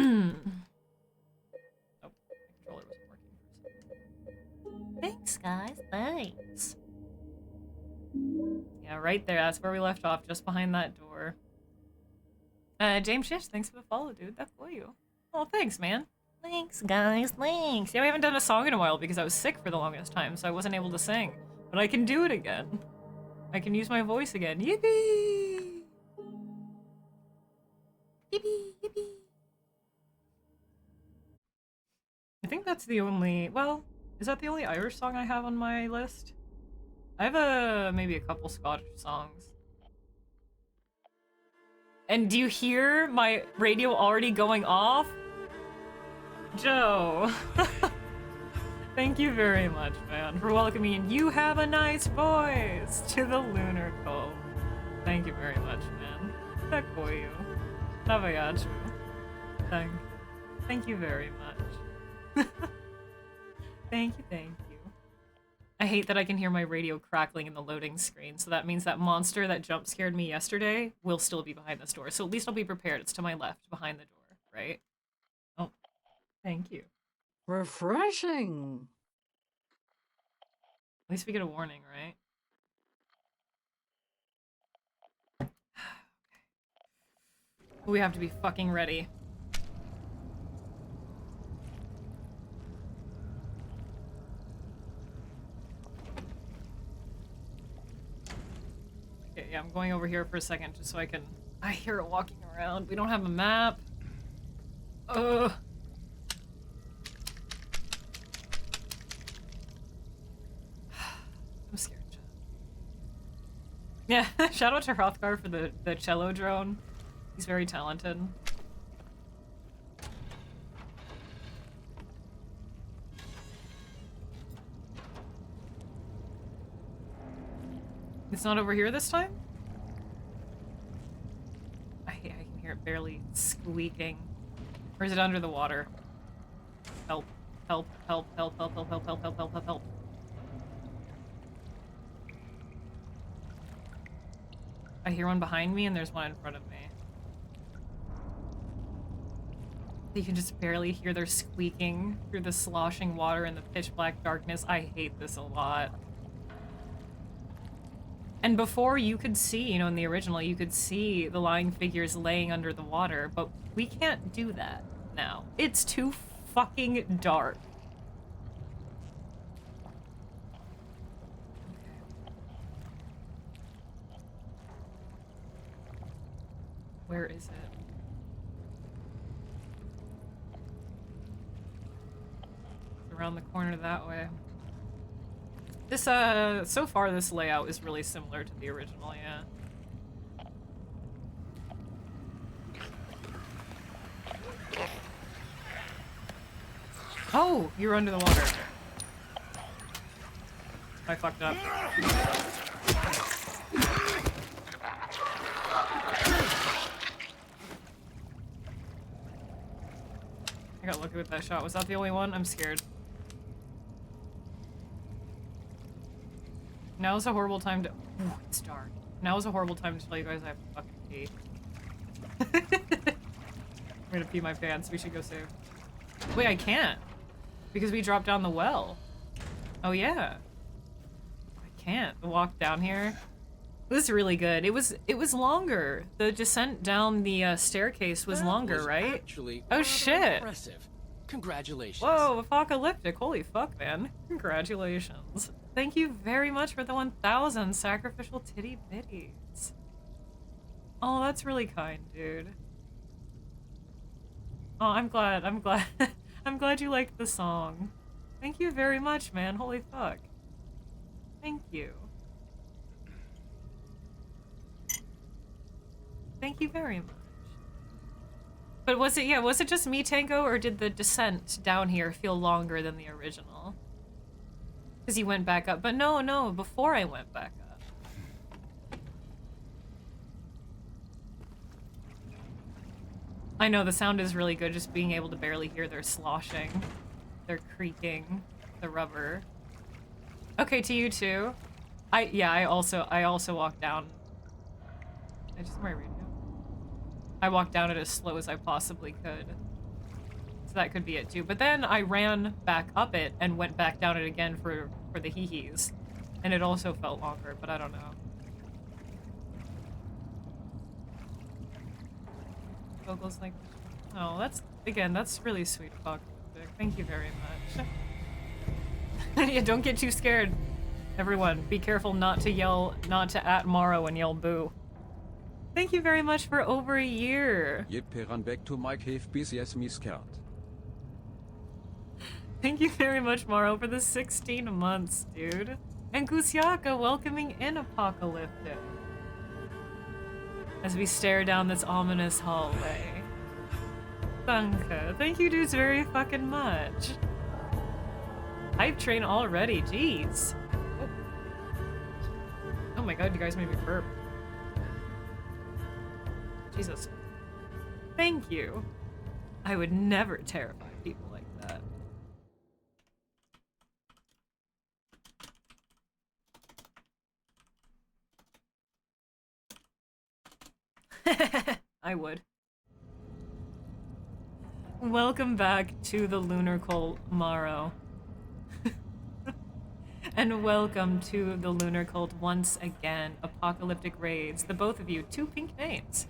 controller wasn't working for a second. Thanks, guys. Thanks. Yeah, right there. That's where we left off, just behind that door. James Shish, thanks for the follow, dude. That's for you. Oh, thanks, man. Thanks, guys. Thanks. Yeah, we haven't done a song in a while because I was sick for the longest time, so I wasn't able to sing. But I can do it again. I can use my voice again. Yippee! Yippee, yippee. I think that's the only... Well, is that the only Irish song I have on my list? I have maybe a couple Scottish songs. And do you hear my radio already going off? Joe. Thank you very much, man, for welcoming You Have a Nice Voice to the Lunar Cove. Thank you very much, man. Dziękuję. Nawajachu. Thank you very much. Thank you. I hate that I can hear my radio crackling in the loading screen, so that means that monster that jump scared me yesterday will still be behind this door. So at least I'll be prepared. It's to my left, behind the door, right? Oh, thank you. Refreshing. At least we get a warning, right? We have to be fucking ready. Okay, yeah, I'm going over here for a second just so I can... I hear it walking around. We don't have a map. Ugh. I'm scared. Yeah, shout out to Hrothgar for the cello drone. He's very talented. It's not over here this time? I can hear it barely squeaking. Or is it under the water? Help. Help, help, help, help, help, help, help, help, help, help, help. I hear one behind me and there's one in front of me. You can just barely hear their squeaking through the sloshing water and the pitch black darkness. I hate this a lot. And before you could see, you know, in the original, you could see the lying figures laying under the water, but we can't do that now. It's too fucking dark. Where is it? It's around the corner that way. This, so far this layout is really similar to the original, yeah. Oh, you're under the water. I fucked up. I got lucky with that shot. Was that the only one? I'm scared. Now is a horrible time to... Ooh, it's dark. Now is a horrible time to tell you guys I have to fucking pee. I'm gonna pee my pants. We should go save. Wait, I can't. Because we dropped down the well. Oh, yeah. I can't. The walk down here. It was really good. It was longer. The descent down the staircase was longer, right? Actually, Oh, shit. Impressive. Congratulations. Whoa, apocalyptic. Holy fuck, man. Congratulations. Thank you very much for the 1,000 sacrificial titty bitties. Oh, that's really kind, dude. Oh, I'm glad. I'm glad you liked the song. Thank you very much, man. Holy fuck. Thank you. Thank you very much. But was it just me, Tango, or did the descent down here feel longer than the original? Because you went back up. But no, before I went back up. I know, the sound is really good, just being able to barely hear their sloshing. Their creaking. The rubber. Okay, to you too. I also walked down. I just my radio. I walked down it as slow as I possibly could. So that could be it too. But then I ran back up it and went back down it again for the hee-hees. And it also felt longer, but I don't know. Vocals like, oh, that's really sweet, Apocalyptic. Thank you very much. Yeah, don't get too scared. Everyone, be careful not to at Morrow and yell boo. Thank you very much for over a year. Yippee, run back to my cave, BCS me scared. Thank you very much, Morrow, for the 16 months, dude. And Gusiaka welcoming in Apocalyptic. As we stare down this ominous hallway. Danke. Thank you dudes very fucking much. Hype train already, jeez. Oh my god, you guys made me burp. Jesus. Thank you. I would never terrify people like that. I would. Welcome back to the Lunar Cult, Morrow. And welcome to the Lunar Cult once again. Apocalyptic Raids, the both of you, 2 pink names.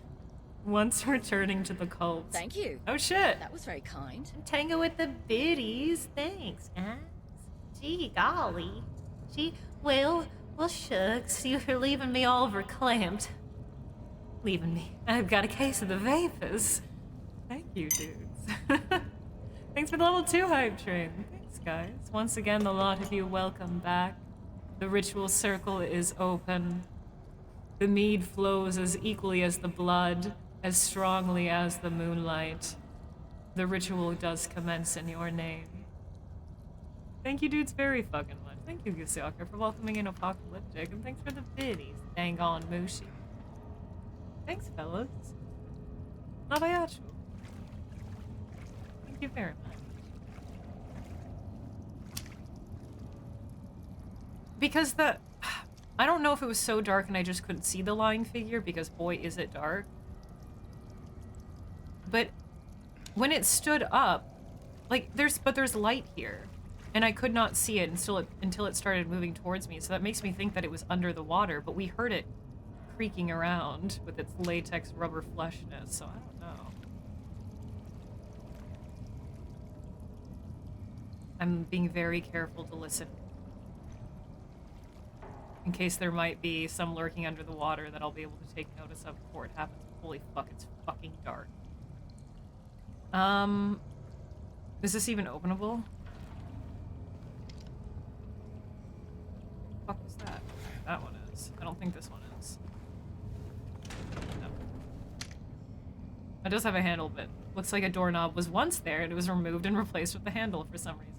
Once returning to the cult. Thank you. Oh shit. That was very kind. Tango with the biddies. Thanks, guys. Gee, golly. Well, shucks. You're leaving me all verklempt. Leaving me. I've got a case of the vapors. Thank you, dudes. Thanks for the level 2 hype train. Thanks, guys. Once again, the lot of you, welcome back. The ritual circle is open. The mead flows as equally as the blood, as strongly as the moonlight. The ritual does commence in your name. Thank you, dudes, very fucking much. Thank you, Gusiaka, for welcoming in Apocalyptic, and thanks for the biddies, dang on Mushi. Thanks, fellas. Nabayachu. Thank you very much. Because I don't know if it was so dark and I just couldn't see the lying figure, because boy, is it dark. But when it stood up, like, there's light here. And I could not see it until it started moving towards me, so that makes me think that it was under the water, but we heard it creaking around with its latex rubber fleshness, so I don't know. I'm being very careful to listen. In case there might be some lurking under the water that I'll be able to take notice of before it happens. Holy fuck, it's fucking dark. Is this even openable? What was that? That one is. I don't think this one is. No. It does have a handle, but looks like a doorknob was once there and it was removed and replaced with the handle for some reason.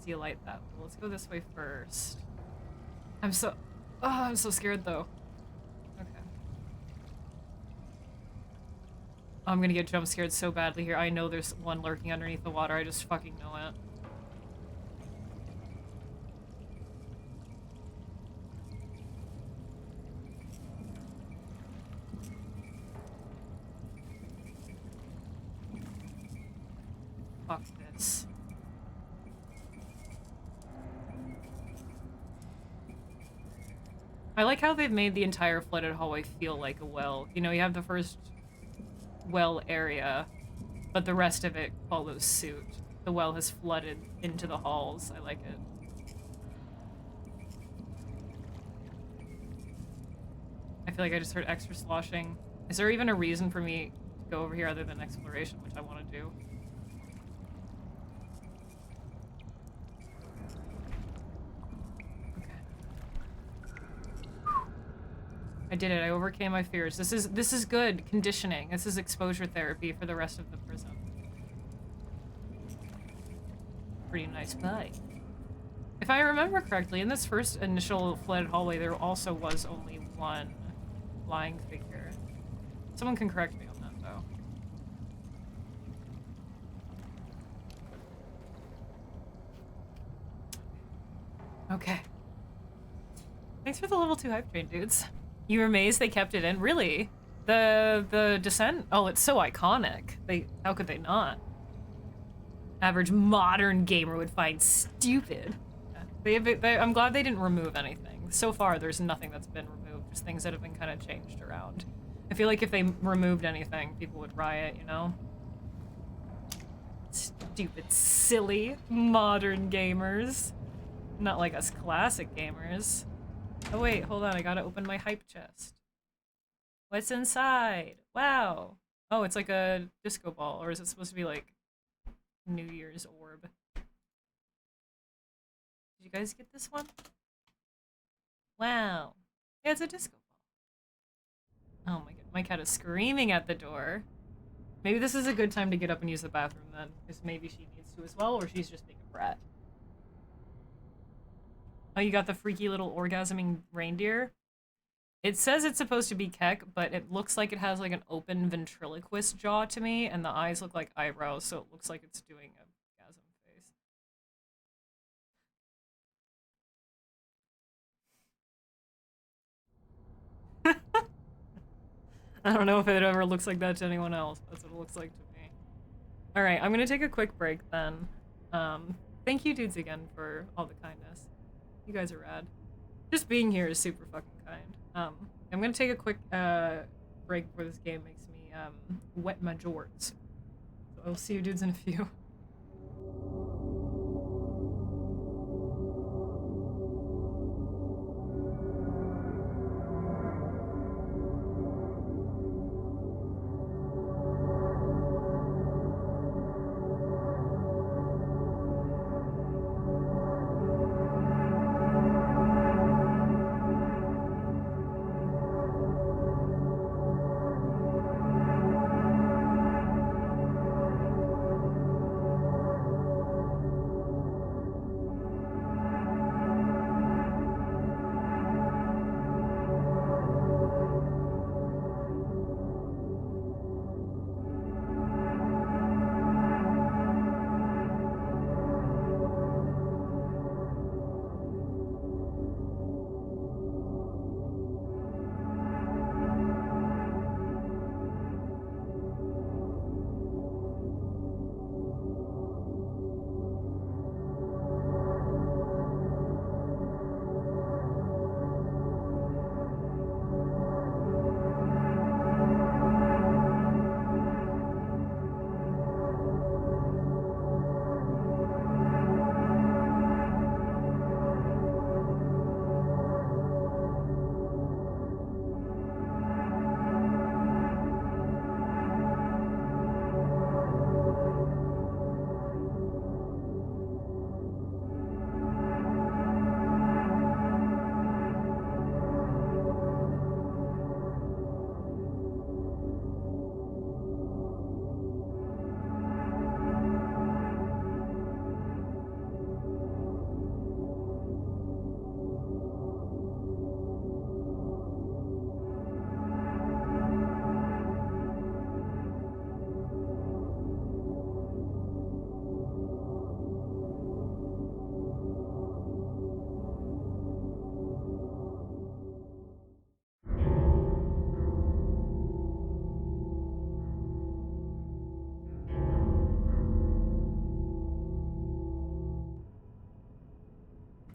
See a light that way. Let's go this way first. I'm so scared though. Okay. I'm gonna get jump scared so badly here. I know there's one lurking underneath the water. I just fucking know it. Fuck this. I like how they've made the entire flooded hallway feel like a well. You know, you have the first well area, but the rest of it follows suit. The well has flooded into the halls. I like it. I feel like I just heard extra sloshing. Is there even a reason for me to go over here other than exploration, which I want to do? I did it. I overcame my fears. This is good conditioning. This is exposure therapy for the rest of the prison. Pretty nice fight. If I remember correctly, in this first initial flooded hallway, there also was only one flying figure. Someone can correct me on that, though. Okay. Thanks for the level 2 hype train, dudes. You were amazed they kept it in? Really? The descent? Oh, it's so iconic. How could they not? Average modern gamer would find stupid. Yeah. I'm glad they didn't remove anything. So far, there's nothing that's been removed, just things that have been kind of changed around. I feel like if they removed anything, people would riot, you know? Stupid, silly, modern gamers. Not like us classic gamers. Oh wait, hold on, I gotta open my hype chest. What's inside? Wow. Oh, it's like a disco ball, or is it supposed to be like New Year's orb? Did you guys get this one? Wow. Yeah, it's a disco ball. Oh my god, my cat is screaming at the door. Maybe this is a good time to get up and use the bathroom then, because maybe she needs to as well, or she's just being a brat. Oh, you got the freaky little orgasming reindeer? It says it's supposed to be Keck, but it looks like it has like an open ventriloquist jaw to me, and the eyes look like eyebrows, so it looks like it's doing a orgasm face. I don't know if it ever looks like that to anyone else. That's what it looks like to me. Alright, I'm gonna take a quick break then. Thank you dudes again for all the kindness. You guys are rad. Just being here is super fucking kind. I'm gonna take a quick break before this game makes me wet my jorts. So I'll see you dudes in a few.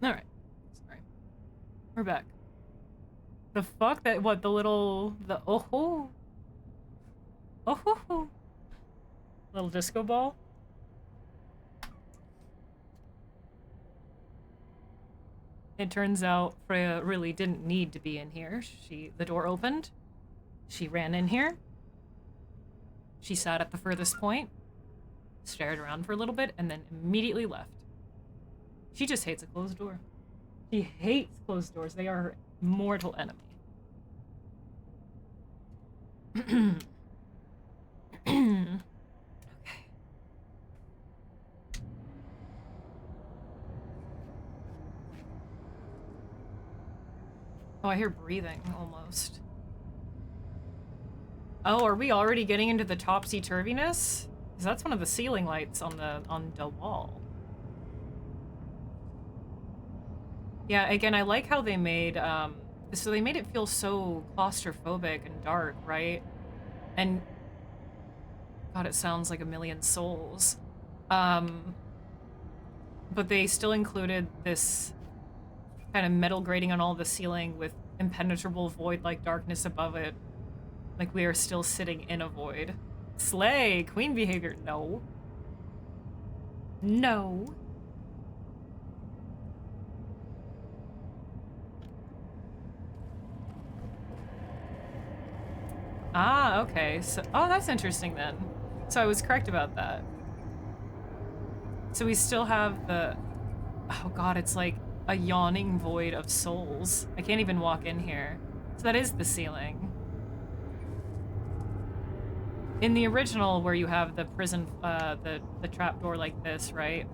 Alright. Sorry. We're back. The fuck? What, the little... oh-ho? Oh-ho-ho. Little disco ball? It turns out Freya really didn't need to be in here. The door opened. She ran in here. She sat at the furthest point, stared around for a little bit, and then immediately left. She just hates a closed door. She hates closed doors. They are her mortal enemy. Okay. Oh, I hear breathing almost. Oh, are we already getting into the topsy-turviness? Because that's one of the ceiling lights on the wall. Yeah, again, I like how they made so they made it feel so claustrophobic and dark, right? And God, it sounds like a million souls. But they still included this kind of metal grating on all the ceiling with impenetrable void-like darkness above it. Like we are still sitting in a void. Slay! Queen behavior. No. No. Ah, okay. So, oh, that's interesting then. So I was correct about that. So we still have the... Oh god, it's like a yawning void of souls. I can't even walk in here. So that is the ceiling. In the original, where you have the prison, the trapdoor like this, right?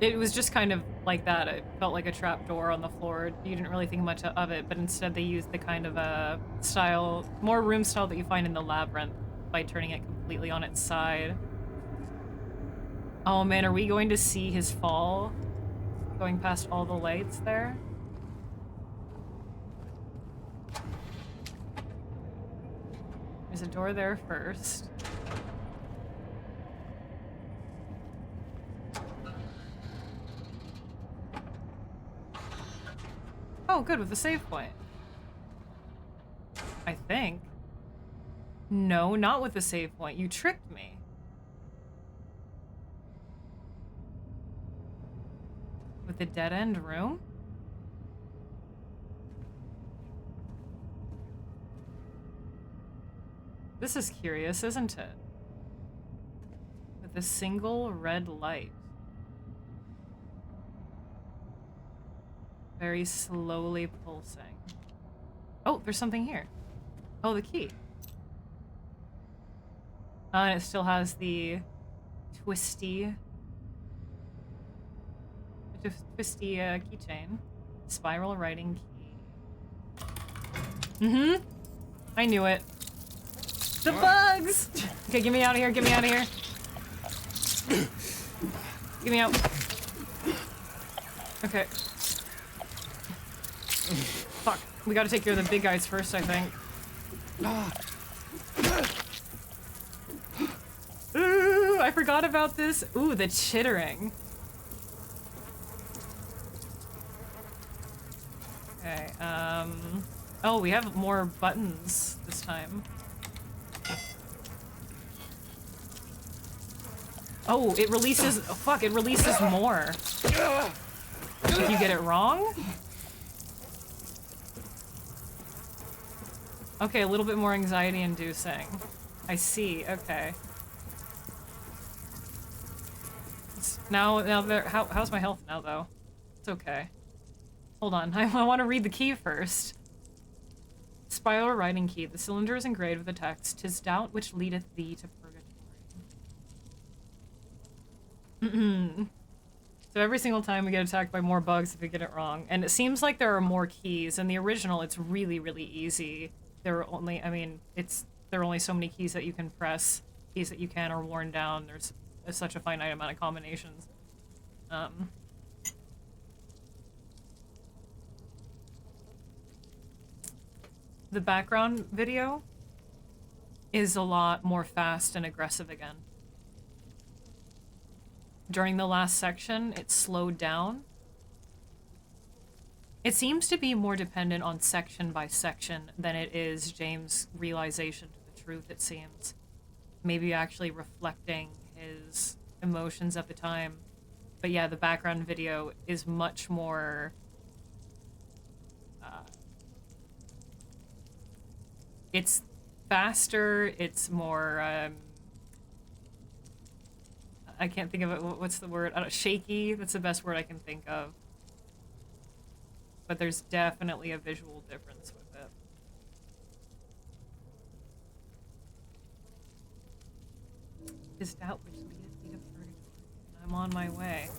It was just kind of like that. It felt like a trapdoor on the floor. You didn't really think much of it, but instead they used the kind of style, more room style that you find in the labyrinth by turning it completely on its side. Oh man, are we going to see his fall? Going past all the lights there? There's a door there first. Oh, good, with the save point. I think. No, not with the save point. You tricked me. With the dead-end room? This is curious, isn't it? With a single red light. Very slowly pulsing. Oh, there's something here. Oh, the key. And it still has the twisty keychain. Spiral writing key. Mm-hmm. I knew it. The bugs! Okay, get me out of here, get me out of here. Get me out. Okay. Fuck. We gotta take care of the big guys first, I think. Ooh, I forgot about this. Ooh, the chittering. Okay, oh, we have more buttons this time. Oh, it releases- oh, fuck, it releases more. If you get it wrong? Okay, a little bit more anxiety-inducing. I see, okay. Now there- how's my health now, though? It's okay. Hold on, I want to read the key first. Spiral writing key. The cylinder is engraved with the text, "'Tis doubt which leadeth thee to purgatory." So every single time we get attacked by more bugs if we get it wrong. And it seems like there are more keys. In the original, it's really, really easy. There are only, I mean, there are only so many keys that you can press. Keys that you can are worn down. There's such a finite amount of combinations. The background video is a lot more fast and aggressive again. During the last section, it slowed down. It seems to be more dependent on section by section than it is James' realization to the truth, it seems. Maybe actually reflecting his emotions at the time. But yeah, the background video is much more... it's faster, it's more... I can't think of it. What's the word? Shaky. That's the best word I can think of. but there's definitely a visual difference with it. His doubt which leadeth me to purgatory. I'm on my way.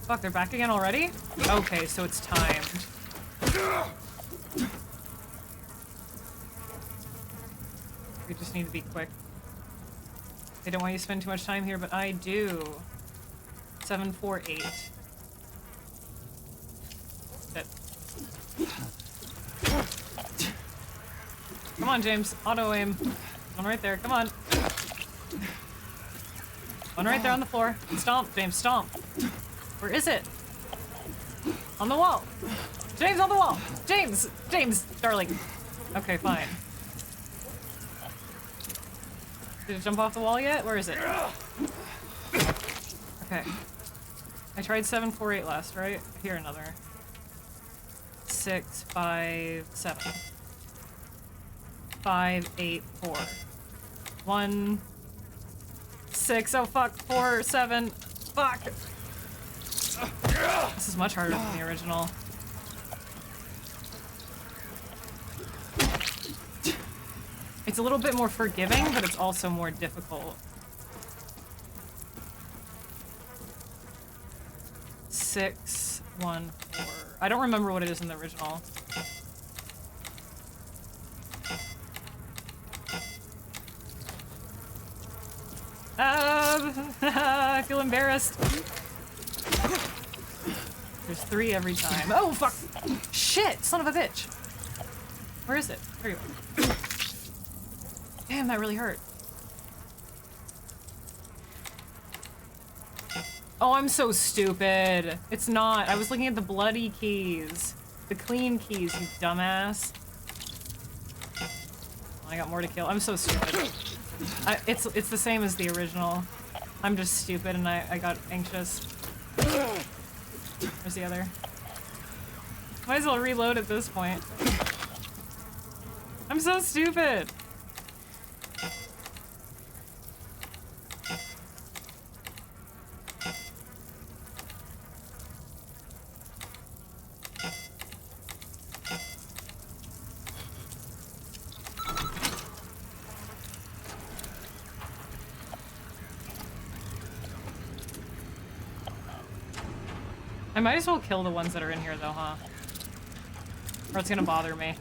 Fuck, they're back again already? Okay, so it's timed. We just need to be quick. They don't want you to spend too much time here, but I do. 748. Shit. Come on, James. Auto aim. One right there. Come on. One right there on the floor. Stomp, James. Stomp. Where is it? On the wall. James, on the wall. James. James, darling. Okay, fine. Did it jump off the wall yet? Where is it? Okay. I tried 748 last, right? Here, another. 6, 5, 7. 5, 8, 4. 1, 6. Oh fuck. 4, 7. Fuck. This is much harder than the original. It's a little bit more forgiving, but it's also more difficult. 6, 1, 4. I don't remember what it is in the original. I feel embarrassed. There's 3 every time. Oh, fuck! Shit! Son of a bitch! Where is it? There you are. Damn, that really hurt. Oh, I'm so stupid. It's not. I was looking at the bloody keys. The clean keys, you dumbass. I got more to kill. I'm so stupid. It's the same as the original. I'm just stupid and I got anxious. Where's the other? Might as well reload at this point. I'm so stupid! I might as well kill the ones that are in here though, huh? Or it's gonna bother me.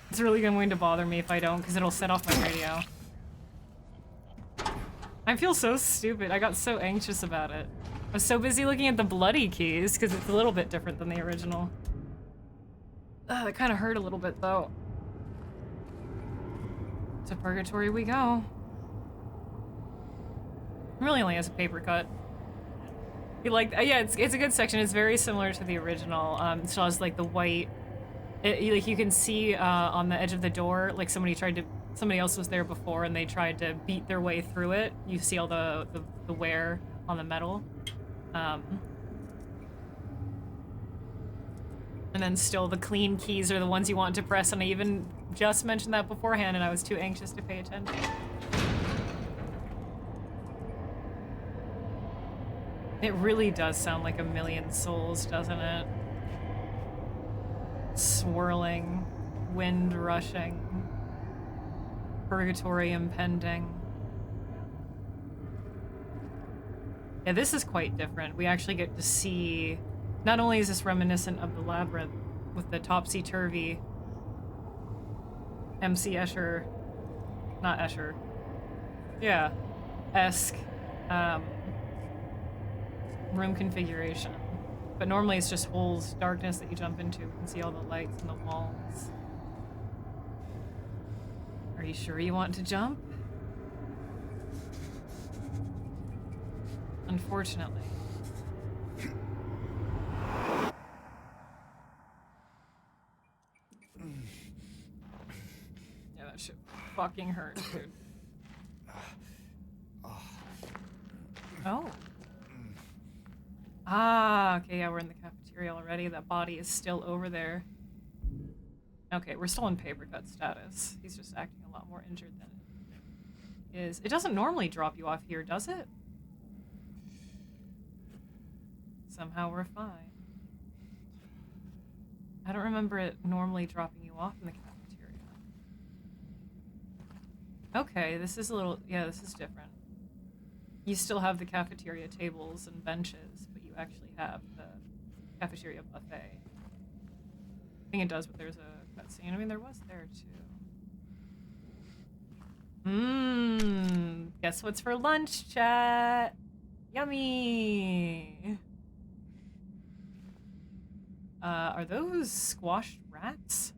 It's really going to bother me if I don't, because it'll set off my radio. I feel so stupid. I got so anxious about it. I was so busy looking at the bloody keys, because it's a little bit different than the original. That kind of hurt a little bit, though. To purgatory we go. It really only has a paper cut. You like, yeah, it's a good section. It's very similar to the original. It still has like the white. Like you can see on the edge of the door, like somebody else was there before and they tried to beat their way through it. You see all the wear on the metal. And then still the clean keys are the ones you want to press, and I even just mentioned that beforehand and I was too anxious to pay attention. It really does sound like 1,000,000 souls, doesn't it? Swirling, wind rushing, purgatory impending. Yeah, this is quite different. We actually get to see, not only is this reminiscent of the labyrinth with the topsy-turvy MC Escher, not Escher, yeah, esque room configuration. But normally it's just holes, darkness that you jump into. You can see all the lights in the walls. Are you sure you want to jump? Unfortunately. Yeah, that shit fucking hurt, dude. Oh. Ah, okay, yeah, we're in the cafeteria already. That body is still over there. Okay, we're still in paper cut status. He's just acting a lot more injured than is... It doesn't normally drop you off here, does it? Somehow we're fine. I don't remember it normally dropping you off in the cafeteria. Okay, this is a little... Yeah, this is different. You still have the cafeteria tables and benches, but you actually have the cafeteria buffet. I think it does, but there's a cutscene. I mean, there was there, too. Guess what's for lunch, chat? Yummy! Are those squashed rats?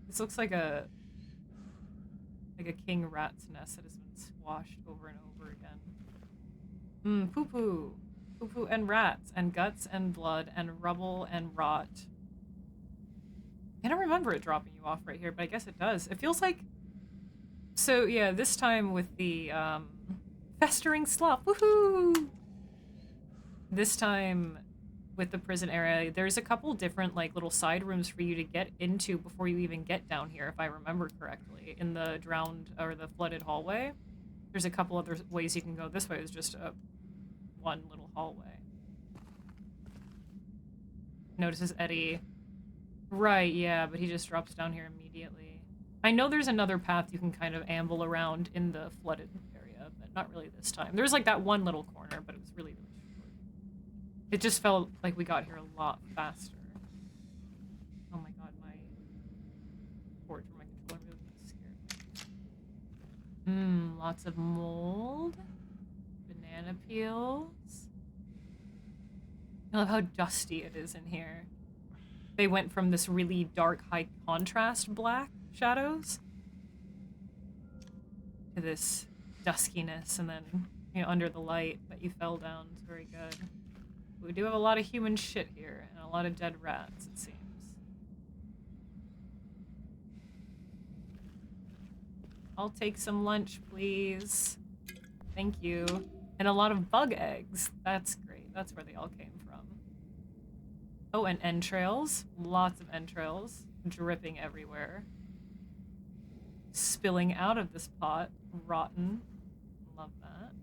This looks like a king rat's nest that has been squashed over and over again. Poo-poo. Poo-poo and rats, and guts and blood, and rubble and rot. I don't remember it dropping you off right here, but I guess it does. It feels like... So, yeah, this time with the, festering slough. Woohoo! This time with the prison area, there's a couple different, like, little side rooms for you to get into before you even get down here, if I remember correctly. In the drowned, or the flooded hallway. There's a couple other ways you can go. This way is just a one little hallway. Notices Eddie. Right, yeah, but he just drops down here immediately. I know there's another path you can kind of amble around in the flooded area, but not really this time. There's like that one little corner, but it was really, really short. It just felt like we got here a lot faster. Oh my god, my cord for my controller really scared me. Lots of mold. Banana peels. I love how dusty it is in here. They went from this really dark, high contrast black shadows to this duskiness, and then, you know, under the light that you fell down. It's very good. We do have a lot of human shit here, and a lot of dead rats, it seems. I'll take some lunch, please. Thank you. And a lot of bug eggs. That's great. That's where they all came from. Oh, and entrails. Lots of entrails. Dripping everywhere. Spilling out of this pot. Rotten. Love that.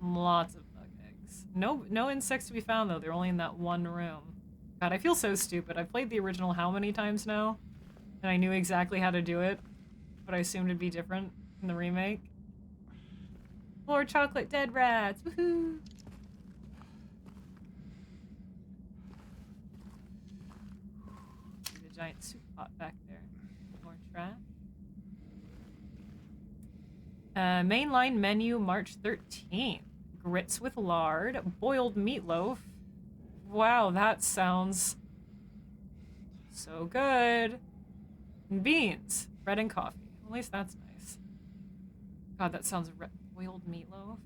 Lots of bug eggs. No insects to be found, though. They're only in that one room. God, I feel so stupid. I've played the original how many times now? And I knew exactly how to do it. But I assumed it'd be different in the remake. More chocolate dead rats. Woohoo! The giant soup pot back there. More trash. Mainline menu, March 13th. Grits with lard, boiled meatloaf. Wow, that sounds so good. And beans, bread and coffee. At least that's nice. God, that sounds boiled meatloaf.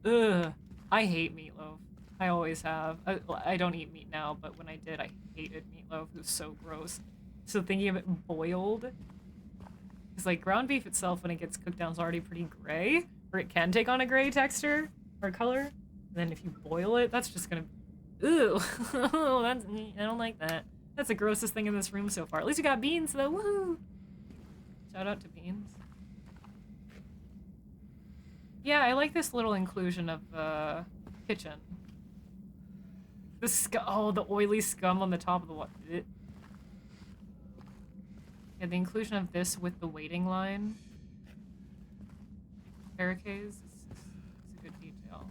Ugh. I hate meatloaf. I always have. I don't eat meat now, but when I did, I hated meatloaf. It was so gross. So thinking of it boiled, because like ground beef itself, when it gets cooked down, is already pretty gray, or it can take on a gray texture or color. And then if you boil it, that's just gonna, ew. That's, I don't like that. That's the grossest thing in this room so far. At least you got beans though. Woo! Shout out to beans. Yeah, I like this little inclusion of the kitchen. The oily scum on the top of the water. Yeah, the inclusion of this with the waiting line barricades is a good detail.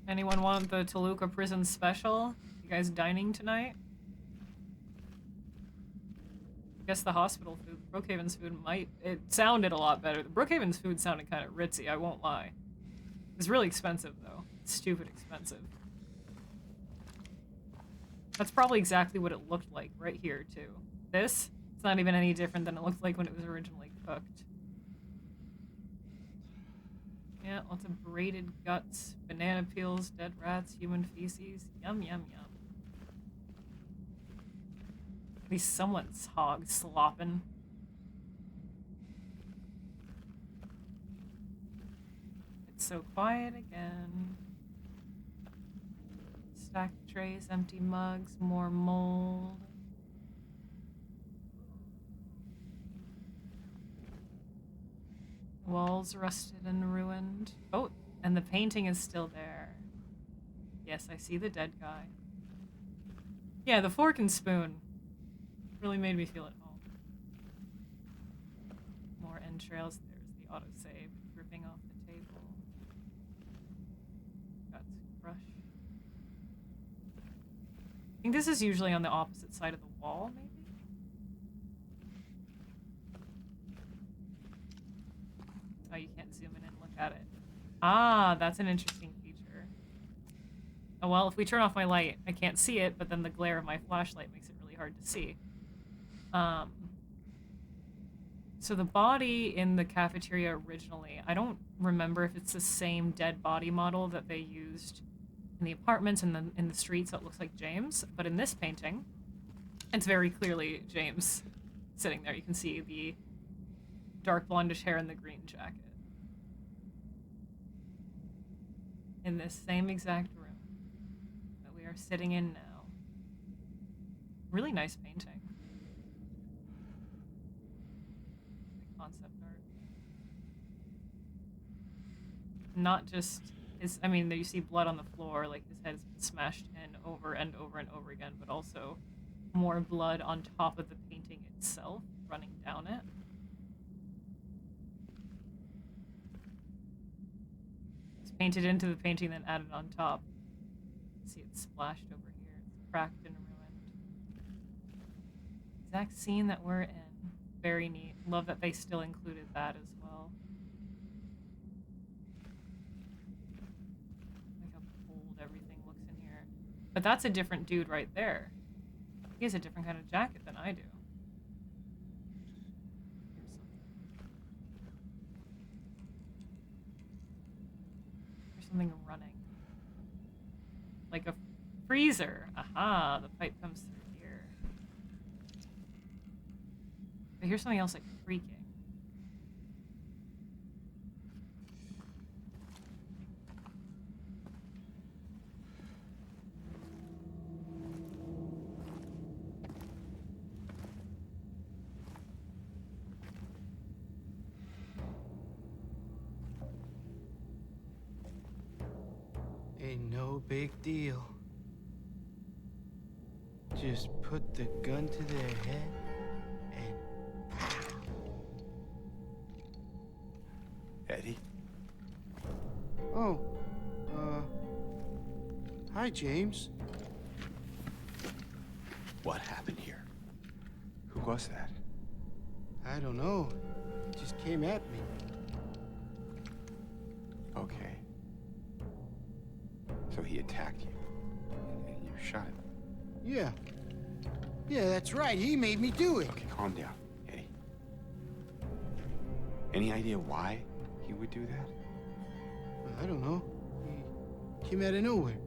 Anyone want the Toluca prison special? You guys dining tonight? I guess the hospital food, Brookhaven's food might... It sounded a lot better. Brookhaven's food sounded kind of ritzy, I won't lie. It's really expensive, though. It's stupid expensive. That's probably exactly what it looked like right here, too. This, it's not even any different than it looked like when it was originally cooked. Yeah, lots of braided guts, banana peels, dead rats, human feces. Yum, yum, yum. At least someone's hog slopping. It's so quiet again. Stacked trays, empty mugs, more mold. Walls rusted and ruined. Oh, and the painting is still there. Yes, I see the dead guy. Yeah, the fork and spoon really made me feel at home. More entrails. There's the autosave dripping off the table. Guts crush. I think this is usually on the opposite side of the wall, maybe? Oh, you can't zoom in and look at it. Ah, that's an interesting feature. Oh, well, if we turn off my light, I can't see it, but then the glare of my flashlight makes it really hard to see. So the body in the cafeteria originally, I don't remember if it's the same dead body model that they used in the apartments and in the streets that looks like James, but in this painting, it's very clearly James sitting there. You can see the dark blondish hair and the green jacket. In this same exact room that we are sitting in now. Really nice painting. Concept art. Not just his, I mean, you see blood on the floor, like his head has been smashed in over and over and over again, but also more blood on top of the painting itself, running down it. It's painted into the painting, then added on top. See, it's splashed over here. It's cracked and ruined. Exact scene that we're in. Very neat. Love that they still included that as well. Like how cold everything looks in here. But that's a different dude right there. He has a different kind of jacket than I do. Here's something. There's something running. Like a freezer. Aha, the pipe comes through here. But here's something else like creaking. Ain't no big deal. Just put the gun to their head and Eddie? oh, hi, James. What happened here? Who was that? I don't know. It just came at me. Okay. So he attacked you, and you shot him. Yeah. Yeah, that's right. He made me do it. Okay, calm down, Eddie. Any idea why he would do that? I don't know. He came out of nowhere.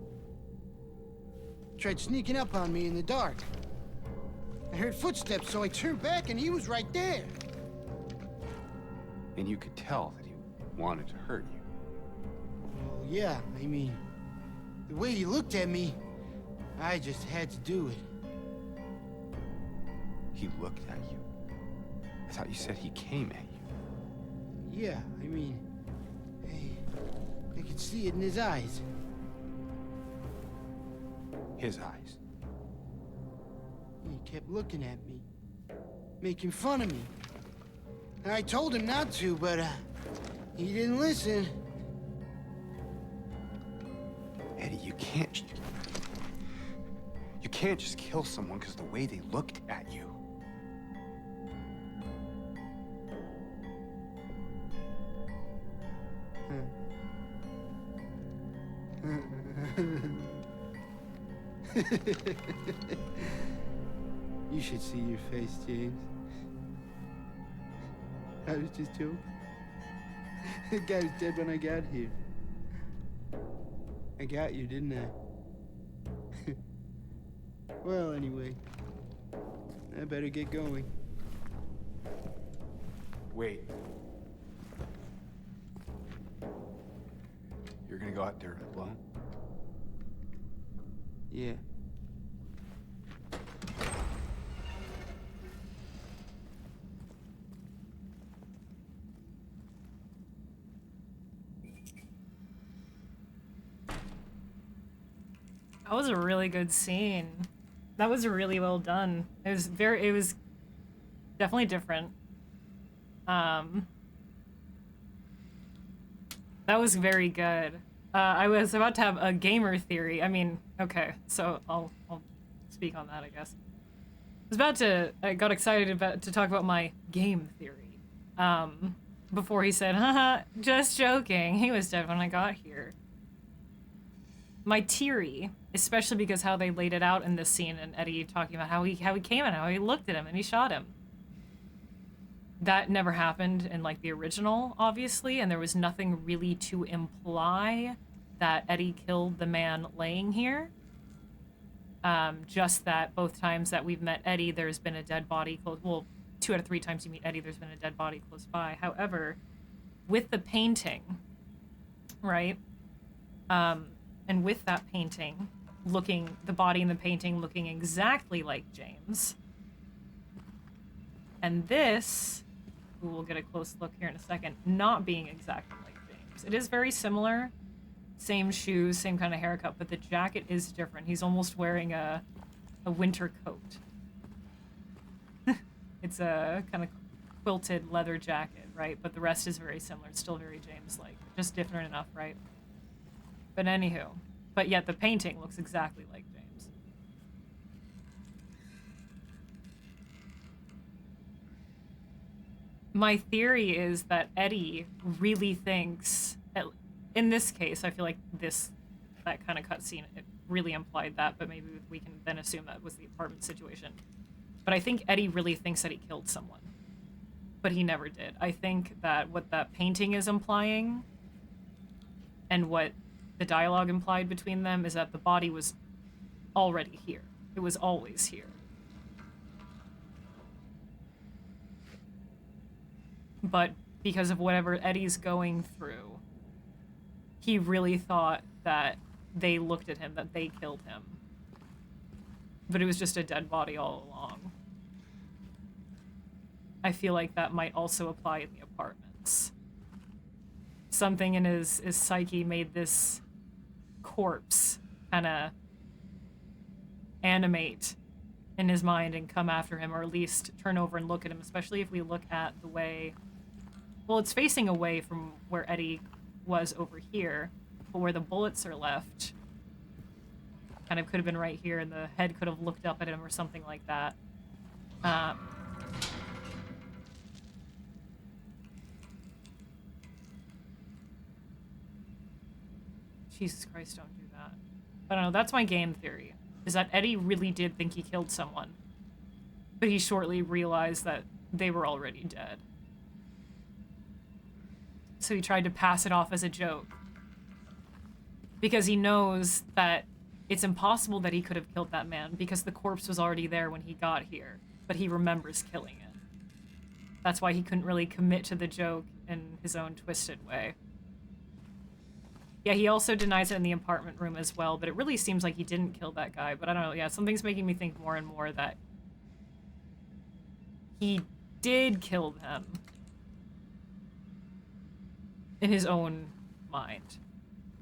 Tried sneaking up on me in the dark. I heard footsteps, so I turned back and he was right there. And you could tell that he wanted to hurt you. Well, yeah, I mean, the way he looked at me, I just had to do it. He looked at you? I thought you said he came at you. Yeah, I mean, I could see it in his eyes. His eyes. He kept looking at me, making fun of me. And I told him not to, but he didn't listen. Eddie, you can't just kill someone because of the way they looked at you. You should see your face, James. I was just joking. The guy was dead when I got here. I got you, didn't I? Well, anyway, I better get going. Wait. You're gonna go out there alone? Yeah. That was a really good scene. That was really well done. It was definitely different. That was very good. I was about to have a gamer theory. I mean, okay, so I'll speak on that, I guess. I got excited to talk about my game theory. Before he said, haha, just joking. He was dead when I got here. My theory, especially because how they laid it out in this scene and Eddie talking about how he came and how he looked at him and he shot him. That never happened in like the original, obviously, and there was nothing really to imply that Eddie killed the man laying here. Just that both times that we've met Eddie, there's been a dead body close. Well, 2 out of 3 times you meet Eddie, there's been a dead body close by. However, with the painting, right? And with that painting, the body in the painting looking exactly like James. And this, we'll get a close look here in a second, not being exactly like James. It is very similar. Same shoes, same kind of haircut, but the jacket is different. He's almost wearing a winter coat. It's a kind of quilted leather jacket, right? But the rest is very similar. It's still very James-like. Just different enough, right? But anywho. But yet the painting looks exactly like James. My theory is that Eddie really thinks that, in this case, I feel like that kind of cutscene, it really implied that, but maybe we can then assume that was the apartment situation. But I think Eddie really thinks that he killed someone. But he never did. I think that what that painting is implying and what the dialogue implied between them is that the body was already here. It was always here. But because of whatever Eddie's going through, he really thought that they looked at him, that they killed him. But it was just a dead body all along. I feel like that might also apply in the apartments. Something in his psyche made this corpse kind of animate in his mind and come after him, or at least turn over and look at him, especially if we look at the way... Well, it's facing away from where Eddie was over here, but where the bullets are left kind of could have been right here, and the head could have looked up at him or something like that. Jesus Christ, don't do that. I don't know, that's my game theory, is that Eddie really did think he killed someone, but he shortly realized that they were already dead. So he tried to pass it off as a joke. Because he knows that it's impossible that he could have killed that man, because the corpse was already there when he got here, but he remembers killing it. That's why he couldn't really commit to the joke in his own twisted way. Yeah, he also denies it in the apartment room as well, but it really seems like he didn't kill that guy. But I don't know, yeah, something's making me think more and more that he did kill them in his own mind.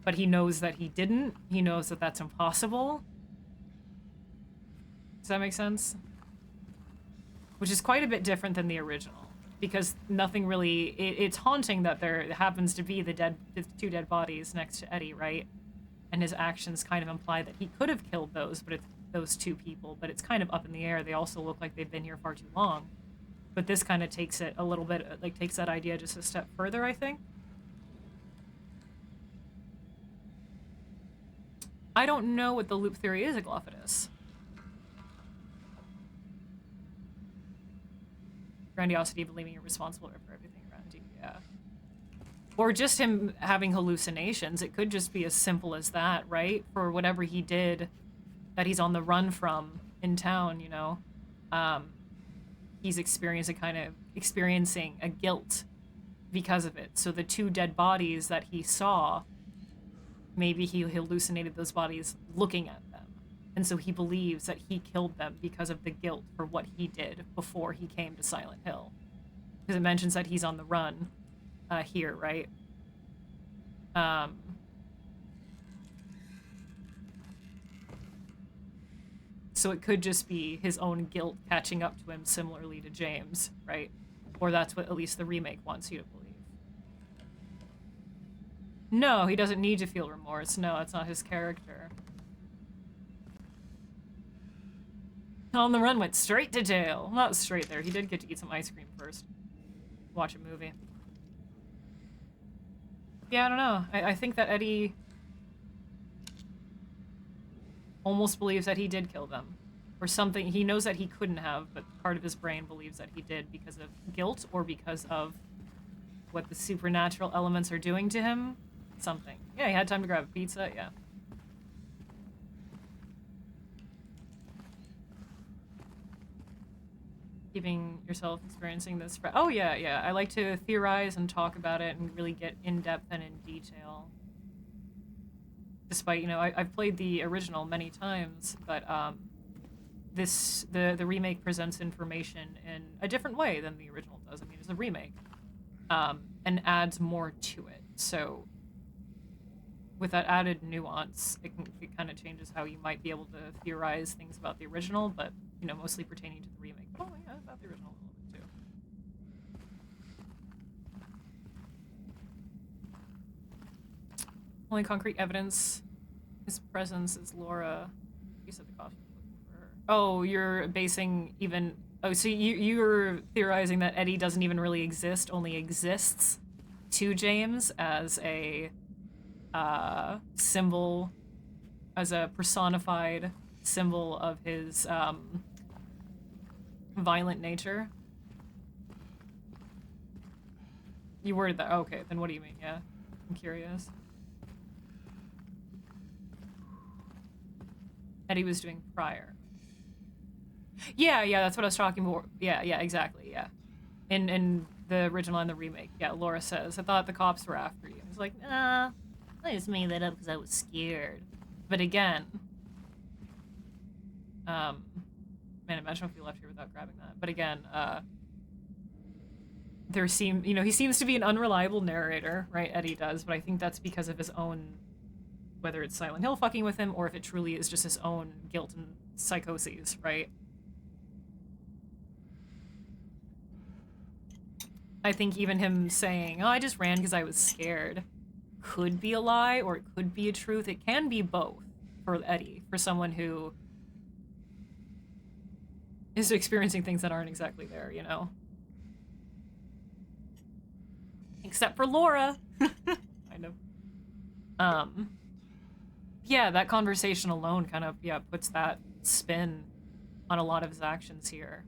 But he knows that he didn't. He knows that that's impossible. Does that make sense? Which is quite a bit different than the original. Because nothing really... It's haunting that there happens to be the 2 dead bodies next to Eddie, right? And his actions kind of imply that he could have killed those, but it's those 2 people. But it's kind of up in the air. They also look like they've been here far too long. But this kind of takes it a little bit... Like, takes that idea just a step further, I think. I don't know what the loop theory is, Aglophidus. Grandiosity, believing you're responsible for everything around you, yeah. Or just him having hallucinations. It could just be as simple as that, right? For whatever he did that he's on the run from in town, you know? He's experiencing a guilt because of it. So the 2 dead bodies that he saw, maybe he hallucinated those bodies looking at them. And so he believes that he killed them because of the guilt for what he did before he came to Silent Hill. Because it mentions that he's on the run here, right? So it could just be his own guilt catching up to him similarly to James, right? Or that's what at least the remake wants you to believe. No, he doesn't need to feel remorse. No, that's not his character. On the Run went straight to jail. Not straight there. He did get to eat some ice cream first. Watch a movie. Yeah, I don't know. I think that Eddie almost believes that he did kill them. Or something. He knows that he couldn't have, but part of his brain believes that he did because of guilt or because of what the supernatural elements are doing to him. Something. Yeah, he had time to grab a pizza. Yeah. Keeping yourself experiencing this. Oh, yeah, yeah. I like to theorize and talk about it and really get in depth and in detail. Despite, you know, I've played the original many times, but the remake presents information in a different way than the original does. I mean, it's a remake, and adds more to it. So with that added nuance, it kind of changes how you might be able to theorize things about the original, but, you know, mostly pertaining to the remake. But, oh, yeah, about the original a little bit, too. Only concrete evidence his presence is Laura. You said the costume was looking for her. Oh, you're basing even... Oh, so you're theorizing that Eddie doesn't even really exist, only exists to James as a symbol, as a personified symbol of his violent nature. You worded that. Okay, then what do you mean? Yeah, I'm curious. Eddie was doing prior. Yeah, that's what I was talking about. Yeah, exactly, yeah. In the original and the remake, yeah, Laura says, I thought the cops were after you. It's like, nah, I just made that up because I was scared. But again, man, imagine if we left here without grabbing that. But again, he seems to be an unreliable narrator, right? Eddie does, but I think that's because of his own, whether it's Silent Hill fucking with him or if it truly is just his own guilt and psychoses, right? I think even him saying, oh, I just ran because I was scared, could be a lie or it could be a truth. It can be both for Eddie, for someone who is experiencing things that aren't exactly there, you know? Except for Laura. Kind of. Yeah, that conversation alone kind of, puts that spin on a lot of his actions here.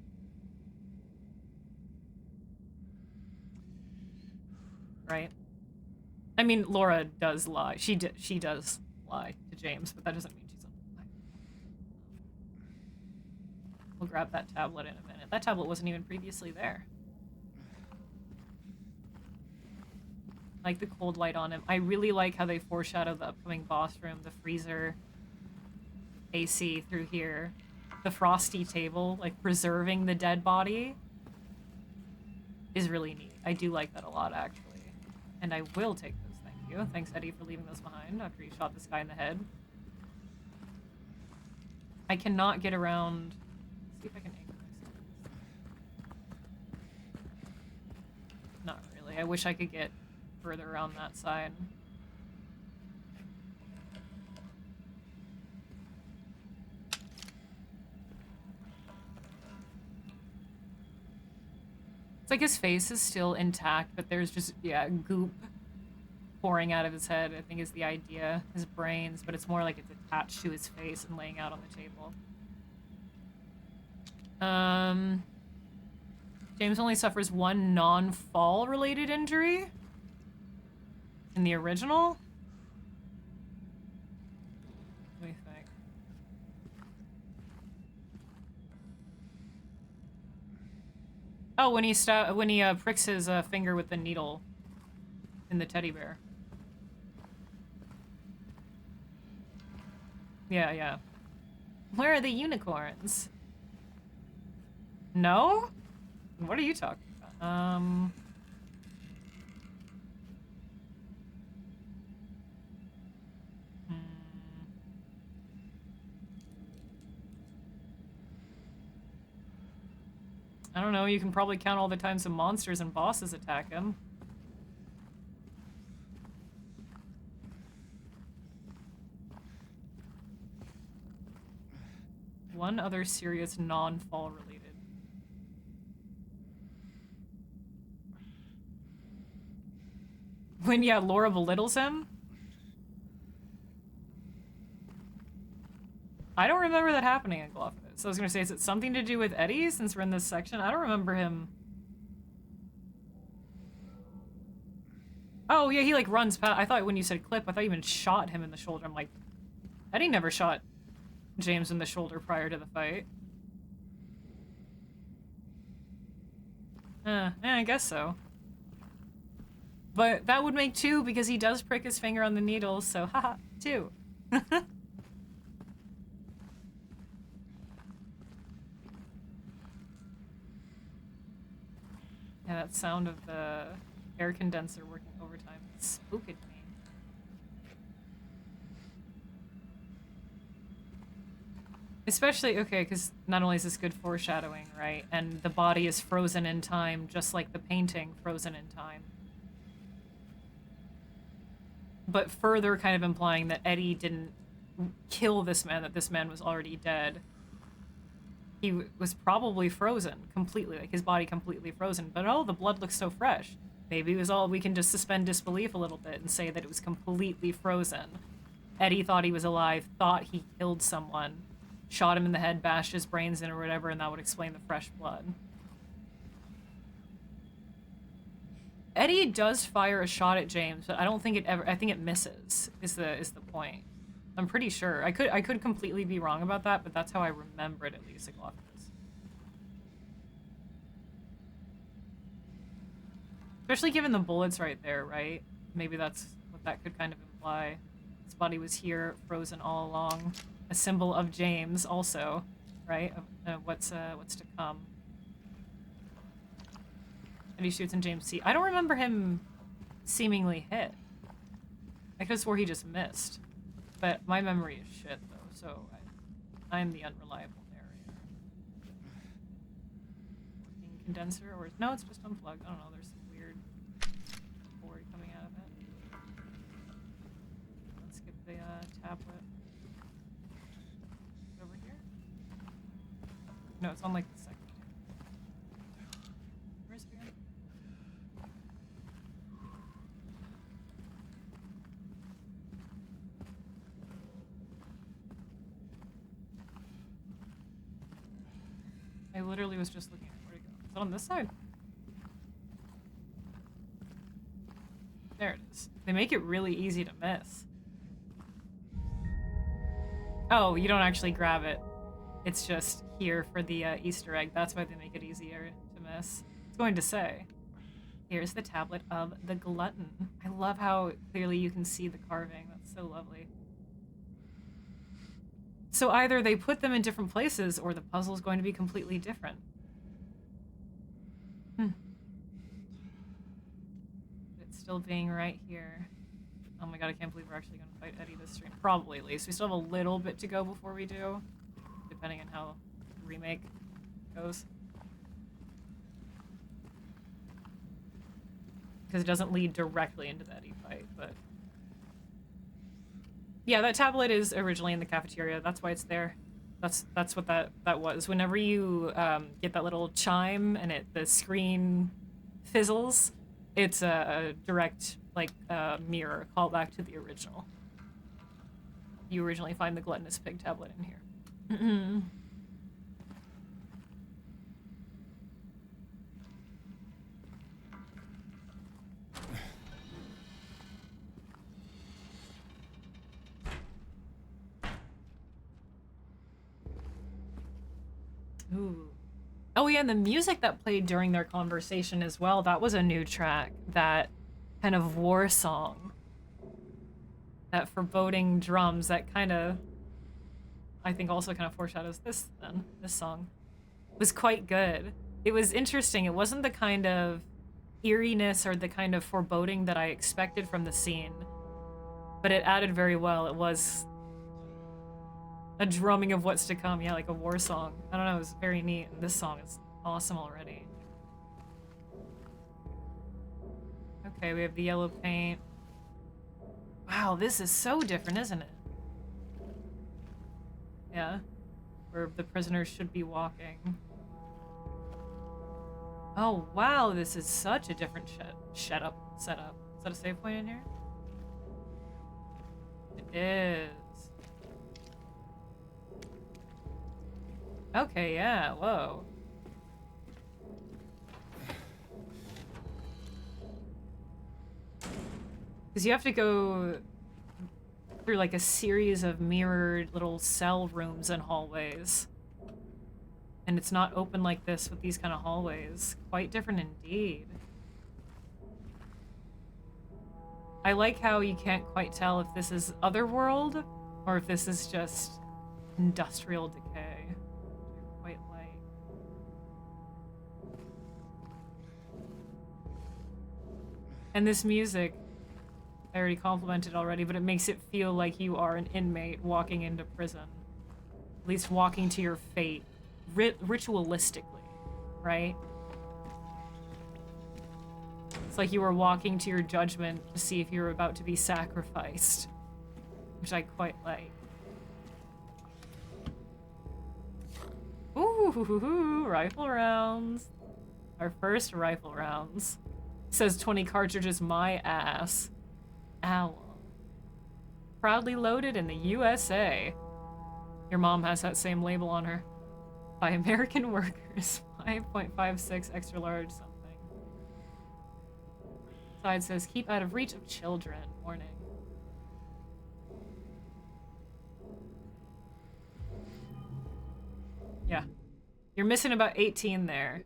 Right? I mean, Laura does lie. She does lie to James, but that doesn't mean she's a liar. We'll grab that tablet in a minute. That tablet wasn't even previously there. Like the cold light on him. I really like how they foreshadow the upcoming boss room, the freezer, AC through here, the frosty table, like preserving the dead body is really neat. I do like that a lot, actually. And I will take those, thank you. Thanks, Eddie, for leaving those behind after you shot this guy in the head. I cannot get around... Let's see if I can anchor myself. Not really. I wish I could get further around that side. It's like his face is still intact, but there's just, goop pouring out of his head, I think is the idea. His brains, but it's more like it's attached to his face and laying out on the table. James only suffers one non-fall related injury in the original. What do you think? Oh, when he pricks his finger with the needle in the teddy bear. Yeah. Where are the unicorns? No? What are you talking about? I don't know, you can probably count all the times the monsters and bosses attack him. One other serious non-fall related. When, yeah, Laura belittles him? I don't remember that happening in Gloffitis. So I was gonna say, is it something to do with Eddie since we're in this section? I don't remember him. Oh, yeah, he like runs past. I thought when you said clip, I thought you even shot him in the shoulder. I'm like, Eddie never shot James in the shoulder prior to the fight. Yeah, I guess so. But that would make 2 because he does prick his finger on the needle, so haha, 2. Yeah, that sound of the air condenser working overtime spooked me. Especially, okay, because not only is this good foreshadowing, right? And the body is frozen in time, just like the painting frozen in time. But further kind of implying that Eddie didn't kill this man, that this man was already dead. He was probably frozen completely, like his body completely frozen. But oh, the blood looks so fresh. Maybe it was all, we can just suspend disbelief a little bit and say that it was completely frozen. Eddie thought he was alive, thought he killed someone, shot him in the head, bashed his brains in or whatever, and that would explain the fresh blood. Eddie does fire a shot at James, but I don't think it ever, I think it misses, is the point. I'm pretty sure. I could completely be wrong about that, but that's how I remember it, at least, at Gloffitis. Especially given the bullets right there, right? Maybe that's what that could kind of imply. His body was here, frozen all along. A symbol of James, also, right? Of what's to come. And he shoots and James see. I don't remember him seemingly hit. I could have swore he just missed. But my memory is shit, though, so I'm the unreliable narrator. Working condenser, or no, it's just unplugged. I don't know, there's some weird cord coming out of it. Let's skip the tablet. Over here? No, it's on like the second. Where's it again? I literally was just looking at where to go. Is it on this side? There it is. They make it really easy to miss. Oh, you don't actually grab it. It's just here for the Easter egg. That's why they make it easier to miss. It's going to say, here's the tablet of the glutton. I love how clearly you can see the carving. That's so lovely. So either they put them in different places or the puzzle is going to be completely different. It's still being right here. Oh my god, I can't believe we're actually going to fight Eddie this stream. Probably, at least. We still have a little bit to go before we do, depending on how Remake goes. Because it doesn't lead directly into the Eddie fight, but... Yeah, that tablet is originally in the cafeteria. That's why it's there. That's what that was. Whenever you get that little chime and the screen fizzles, it's a direct mirror callback to the original. You originally find the gluttonous pig tablet in here. Ooh. Oh yeah, and the music that played during their conversation as well, that was a new track. That kind of war song. That foreboding drums, that kind of I think also kind of foreshadows this then. This song was quite good. It was interesting. It wasn't the kind of eeriness or the kind of foreboding that I expected from the scene, but it added very well. It was a drumming of what's to come. Yeah, like a war song. I don't know, it was very neat. And this song is awesome already. Okay, we have the yellow paint. Wow, this is so different, isn't it? Yeah, where the prisoners should be walking. Oh, wow, this is such a different setup. Is that a save point in here? It is. Okay, yeah, whoa. Because you have to go through like a series of mirrored little cell rooms and hallways. And it's not open like this with these kind of hallways. Quite different indeed. I like how you can't quite tell if this is Otherworld or if this is just industrial decay. Quite light. And this music, I already complimented already, but it makes it feel like you are an inmate walking into prison. At least walking to your fate. Ritualistically, right? It's like you were walking to your judgment to see if you were about to be sacrificed. Which I quite like. Ooh, rifle rounds. Our first rifle rounds. Says 20 cartridges, my ass. Owl. Proudly loaded in the USA. Your mom has that same label on her. By American workers. 5.56 extra large something. Side says, keep out of reach of children. Warning. Yeah. You're missing about 18 there.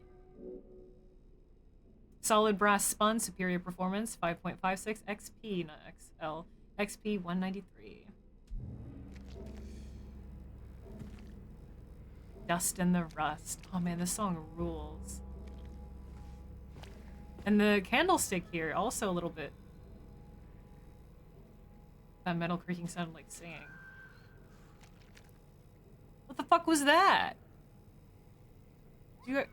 Solid brass spun, superior performance, 5.56 XP, not XL. XP 193. Dust in the Rust. Oh man, this song rules. And the candlestick here, also a little bit. That metal creaking sounded like singing. What the fuck was that? You...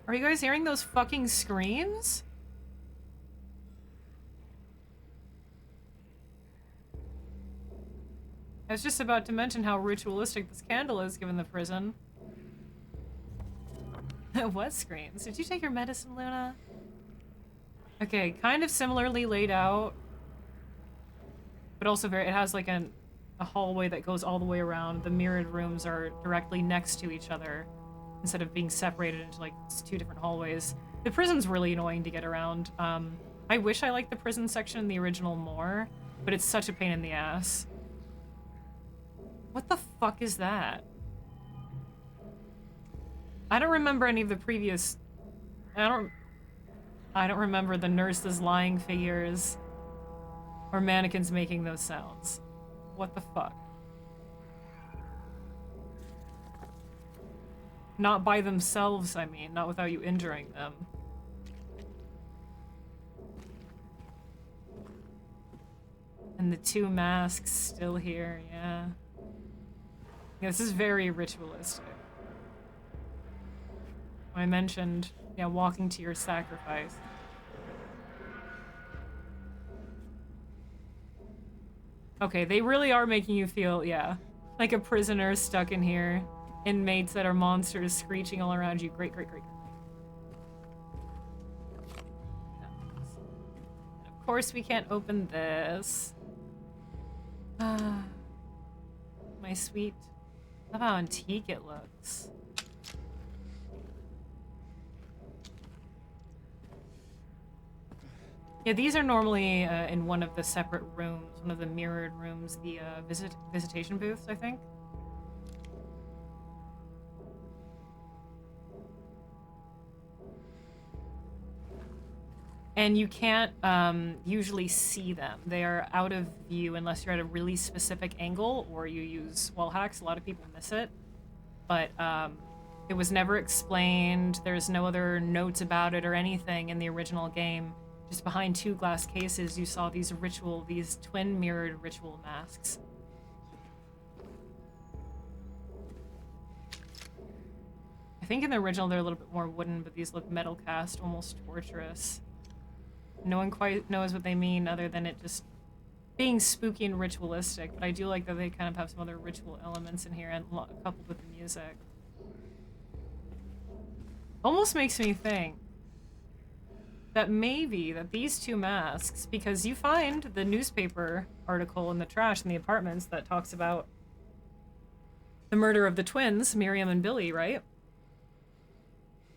Are you guys hearing those fucking screams? I was just about to mention how ritualistic this candle is given the prison. What screams? Did you take your medicine, Luna? Okay, kind of similarly laid out. But also very, it has like a hallway that goes all the way around. The mirrored rooms are directly next to each other instead of being separated into like two different hallways. The prison's really annoying to get around. I wish I liked the prison section in the original more, but it's such a pain in the ass. What the fuck is that? I don't remember any of the previous... I don't remember the nurses lying figures or mannequins making those sounds. What the fuck? Not by themselves, I mean. Not without you injuring them. And the two masks still here, yeah. Yeah, this is very ritualistic. I mentioned, yeah, walking to your sacrifice. Okay, they really are making you feel, yeah, like a prisoner stuck in here. Inmates that are monsters screeching all around you. Great, great, great. And of course we can't open this. My sweet. Love how antique it looks. Yeah, these are normally in one of the separate rooms, one of the mirrored rooms, the visitation booths, I think. and you can't usually see them. They are out of view unless you're at a really specific angle or you use wall hacks. A lot of people miss it, but it was never explained. There's no other notes about it or anything in the original game. Just behind 2 glass cases, you saw these twin mirrored ritual masks. I think in the original they're a little bit more wooden, but these look metal cast, almost torturous. No one quite knows what they mean other than it just being spooky and ritualistic, but I do like that they kind of have some other ritual elements in here and coupled with the music. Almost makes me think that maybe that these 2 masks, because you find the newspaper article in the trash in the apartments that talks about the murder of the twins, Miriam and Billy, right?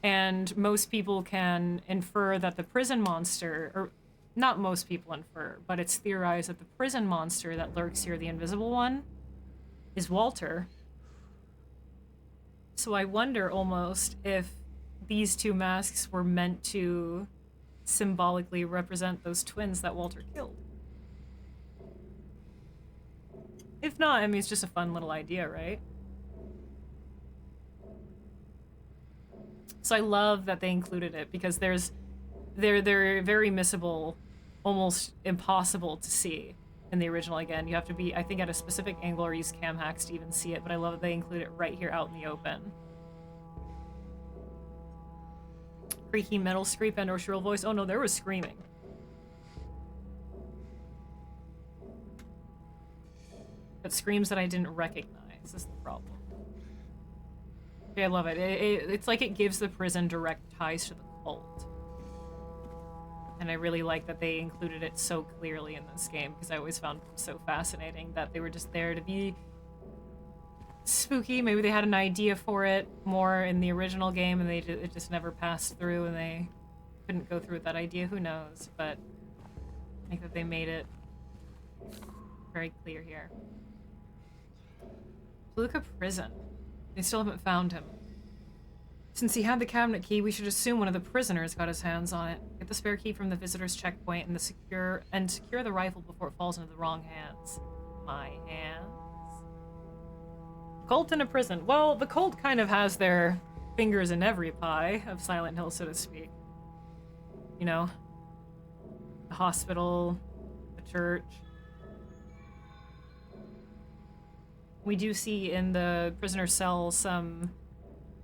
And most people can infer that the prison monster, or not most people infer, but it's theorized that the prison monster that lurks here, the invisible one, is Walter. So I wonder almost if these 2 masks were meant to symbolically represent those twins that Walter killed. If not, I mean, it's just a fun little idea, right? So I love that they included it because they're very missable, almost impossible to see in the original. Again, you have to be, I think, at a specific angle or use cam hacks to even see it, but I love that they include it right here out in the open. Creaky metal scream and or shrill voice. Oh no, there was screaming. But screams that I didn't recognize is the problem. Yeah, I love it. It's like it gives the prison direct ties to the cult. And I really like that they included it so clearly in this game because I always found it so fascinating that they were just there to be spooky. Maybe they had an idea for it more in the original game and it just never passed through and they couldn't go through with that idea. Who knows? But I think that they made it very clear here. Toluca Prison. They still haven't found him. Since he had the cabinet key, we should assume one of the prisoners got his hands on it. Get the spare key from the visitor's checkpoint and secure the rifle before it falls into the wrong hands. My hands? Cult in a prison. Well, the cult kind of has their fingers in every pie of Silent Hill, so to speak. You know? The hospital, the church. We do see in the prisoner cell some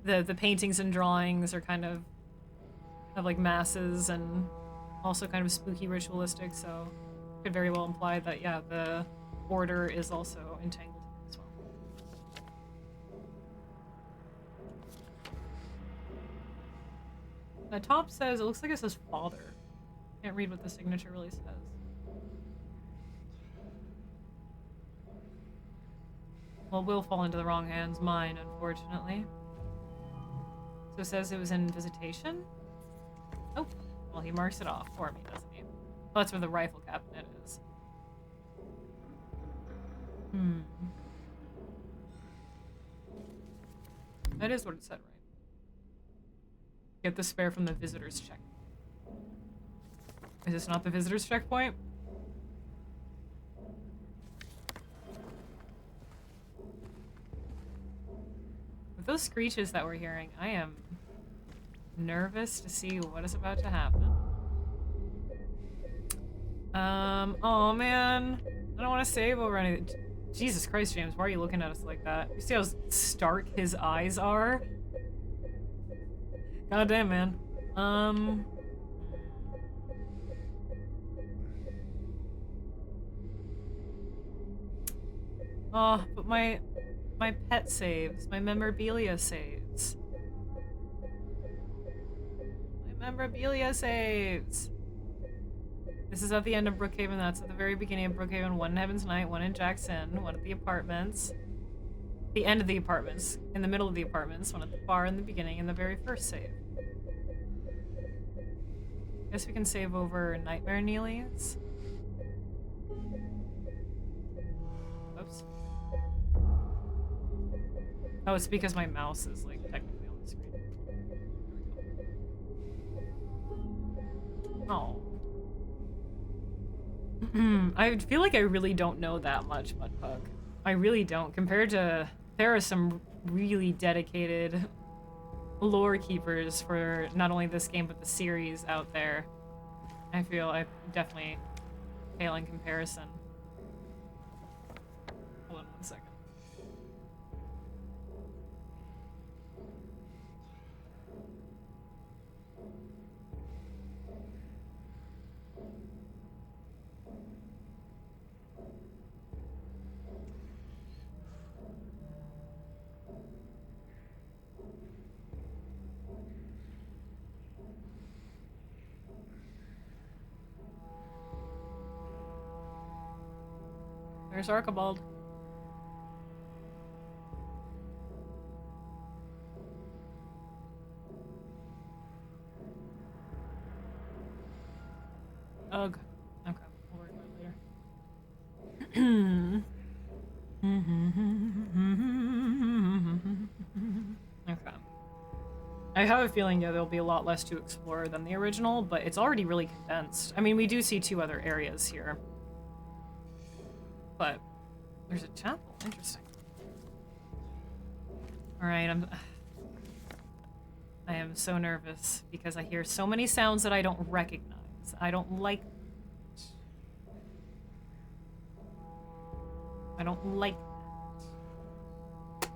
the paintings and drawings are kind of like masses and also kind of spooky ritualistic, so could very well imply that yeah, the order is also entangled as well. The top says, it looks like it says father. Can't read what the signature really says. Well, will fall into the wrong hands, mine, unfortunately. So it says it was in visitation? Oh, well, he marks it off for me, doesn't he? Well, that's where the rifle cabinet is. That is what it said, right? Get the spare from the visitor's check. Is this not the visitor's checkpoint? Those screeches that we're hearing, I am nervous to see what is about to happen. Oh man. I don't want to save over anything. Jesus Christ, James, why are you looking at us like that? You see how stark his eyes are? God damn, man. Oh, but my pet saves, my memorabilia saves. My memorabilia saves. This is at the end of Brookhaven, that's at the very beginning of Brookhaven. One in Heaven's Night, one in Jackson, one at the apartments. The end of the apartments, in the middle of the apartments, one at the bar in the beginning, and the very first save. Guess we can save over Nightmare Neely's. Oops. Oh, it's because my mouse is like technically on the screen. Oh. I feel like I really don't know that much Mudpug. I really don't. Compared to, there are some really dedicated lore keepers for not only this game but the series out there. I feel I definitely pale in comparison. Hold on 1 second. There's Archibald. Ugh. Okay, we'll worry about it later. Okay. I have a feeling, yeah, there'll be a lot less to explore than the original, but it's already really condensed. I mean, we do see 2 other areas here. But there's a chapel. Interesting. Alright, I am so nervous because I hear so many sounds that I don't recognize. I don't like that. I don't like that.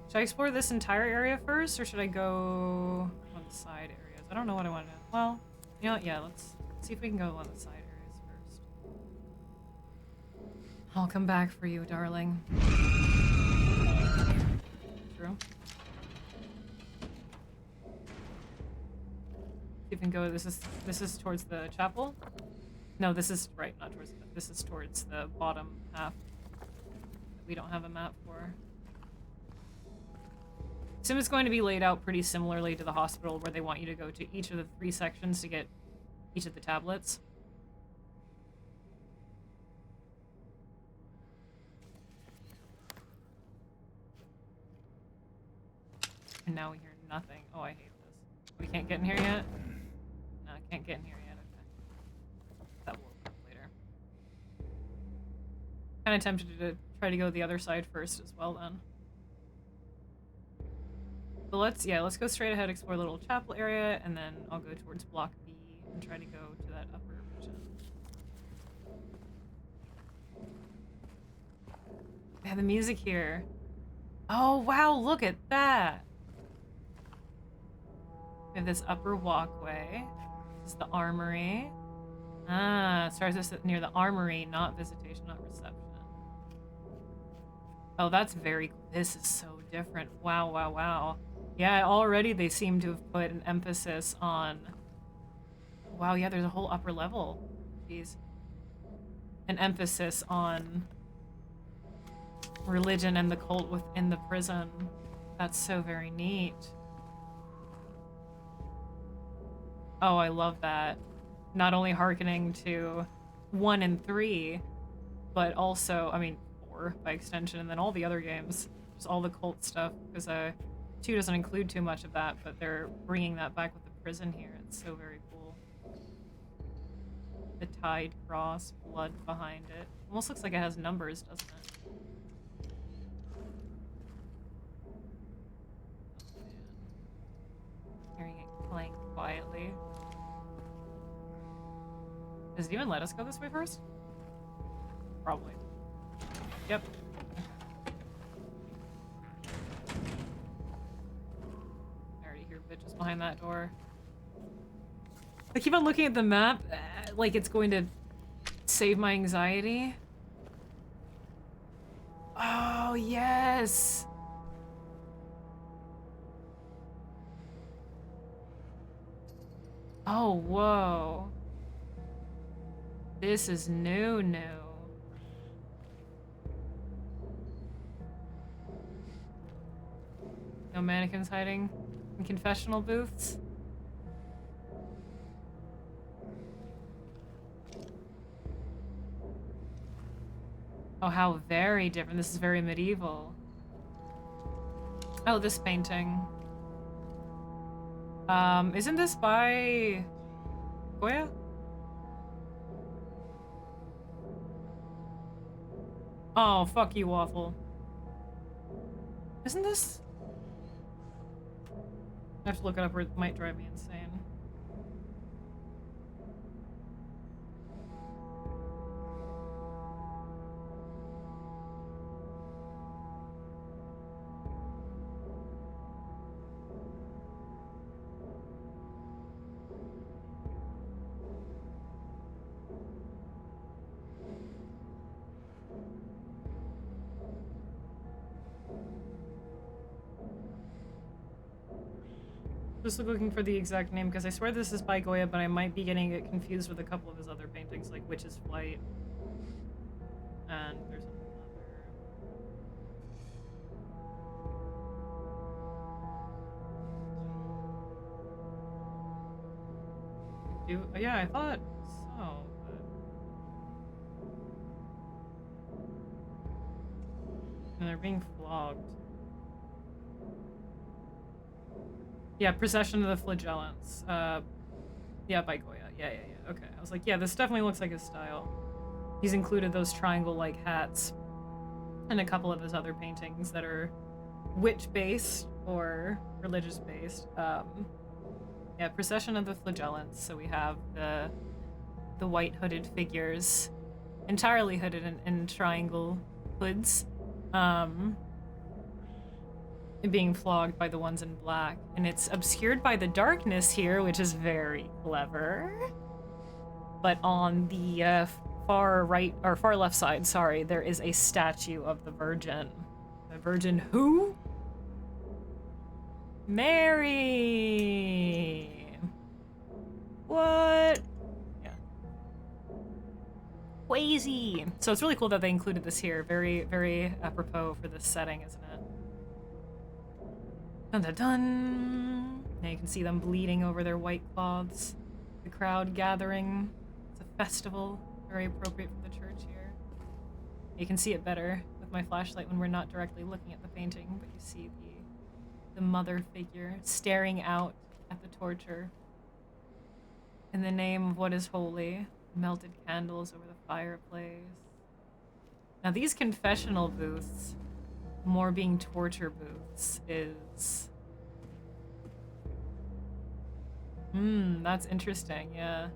Should I explore this entire area first, or should I go on the side areas? I don't know what I want to do. Well, you know what? Yeah, let's see if we can go on the side areas first. I'll come back for you, darling. True. See if we can go. This is towards the chapel. No, this is right, not towards. This is towards the bottom half that we don't have a map for. Sim is going to be laid out pretty similarly to the hospital, where they want you to go to each of the 3 sections to get each of the tablets. And now we hear nothing. Oh, I hate this. We can't get in here yet? No, I can't get in here yet. Okay. That will come later. Kind of tempted to try to go the other side first as well then. So let's go straight ahead, explore the little chapel area, and then I'll go towards Block B and try to go to that upper region. Yeah, the music here. Oh, wow, look at that. We have this upper walkway. This is the armory. Ah, it starts us near the armory, not visitation, not reception. Oh, that's very cool. This is so different. Wow, wow, wow. Yeah, already they seem to have put an emphasis on... Wow, yeah, there's a whole upper level. Jeez. An emphasis on religion and the cult within the prison. That's so very neat. Oh, I love that. Not only hearkening to 1 and 3, but also, I mean, 4 by extension, and then all the other games. Just all the cult stuff, because 2 doesn't include too much of that, but they're bringing that back with the prison here. It's so very cool. The tied cross, blood behind it. Almost looks like it has numbers, doesn't it? Hearing it clank quietly. Does it even let us go this way first? Probably. Yep. I already hear bitches behind that door. I keep on looking at the map like it's going to save my anxiety. Oh, yes! Oh, whoa. This is new. No mannequins hiding in confessional booths? Oh, how very different. This is very medieval. Oh, this painting. Isn't this by Goya? Oh, fuck you, Waffle. Isn't this... I have to look it up or it might drive me insane. Just looking for the exact name because I swear this is by Goya, but I might be getting it confused with a couple of his other paintings, like Witch's Flight. And there's another. Yeah, I thought so, but... And they're being flogged. Yeah, Procession of the Flagellants. Yeah, by Goya. Yeah. Okay. I was like, yeah, this definitely looks like his style. He's included those triangle-like hats and a couple of his other paintings that are witch-based or religious-based. Yeah, Procession of the Flagellants. So we have the white hooded figures, entirely hooded in triangle hoods, being flogged by the ones in black, and it's obscured by the darkness here, which is very clever. But on the far right or far left side, sorry, there is a statue of the Virgin. The Virgin who? Mary. What? Yeah. Crazy. So it's really cool that they included this here. Very, very apropos for this setting, isn't it? Dun dun dun! Now you can see them bleeding over their white cloths. The crowd gathering. It's a festival. Very appropriate for the church here. You can see it better with my flashlight when we're not directly looking at the painting, but you see the mother figure staring out at the torture. In the name of what is holy, melted candles over the fireplace. Now these confessional booths, more being torture booths, is... that's interesting, yeah.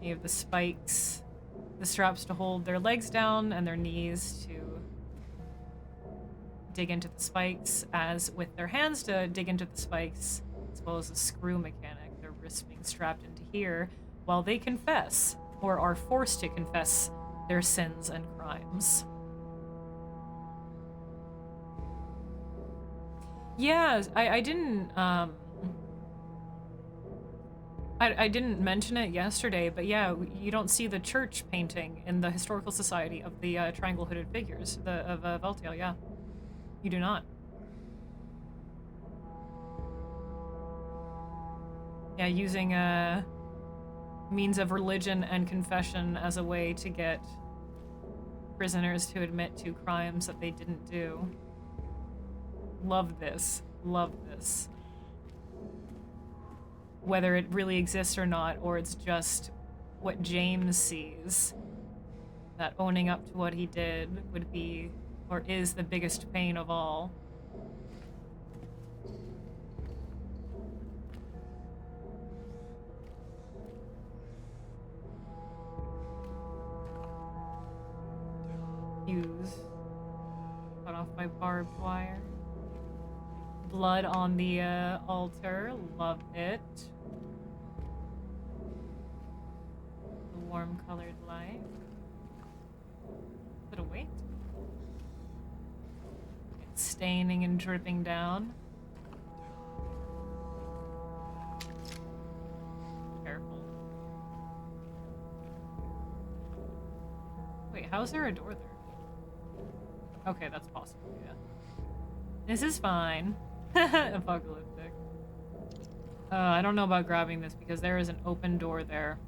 You have the spikes, the straps to hold their legs down and their knees to dig into the spikes, as with their hands to dig into the spikes, as well as a screw mechanic, their wrists being strapped into here, while they confess, or are forced to confess, their sins and crimes. Yeah, I didn't, I didn't mention it yesterday, but yeah, you don't see the church painting in the Historical Society of the triangle hooded figures of Veltail, yeah. You do not. Yeah, using a means of religion and confession as a way to get prisoners to admit to crimes that they didn't do. Love this. Love this. Whether it really exists or not, or it's just what James sees, that owning up to what he did would be, or is, the biggest pain of all. Fuse. Cut off by barbed wire. Blood on the altar. Love it. The warm colored light. Bit of weight. It's staining and dripping down. Careful. Wait, how's there a door there? Okay, that's possible, yeah. This is fine. Apocalyptic. I don't know about grabbing this because there is an open door there.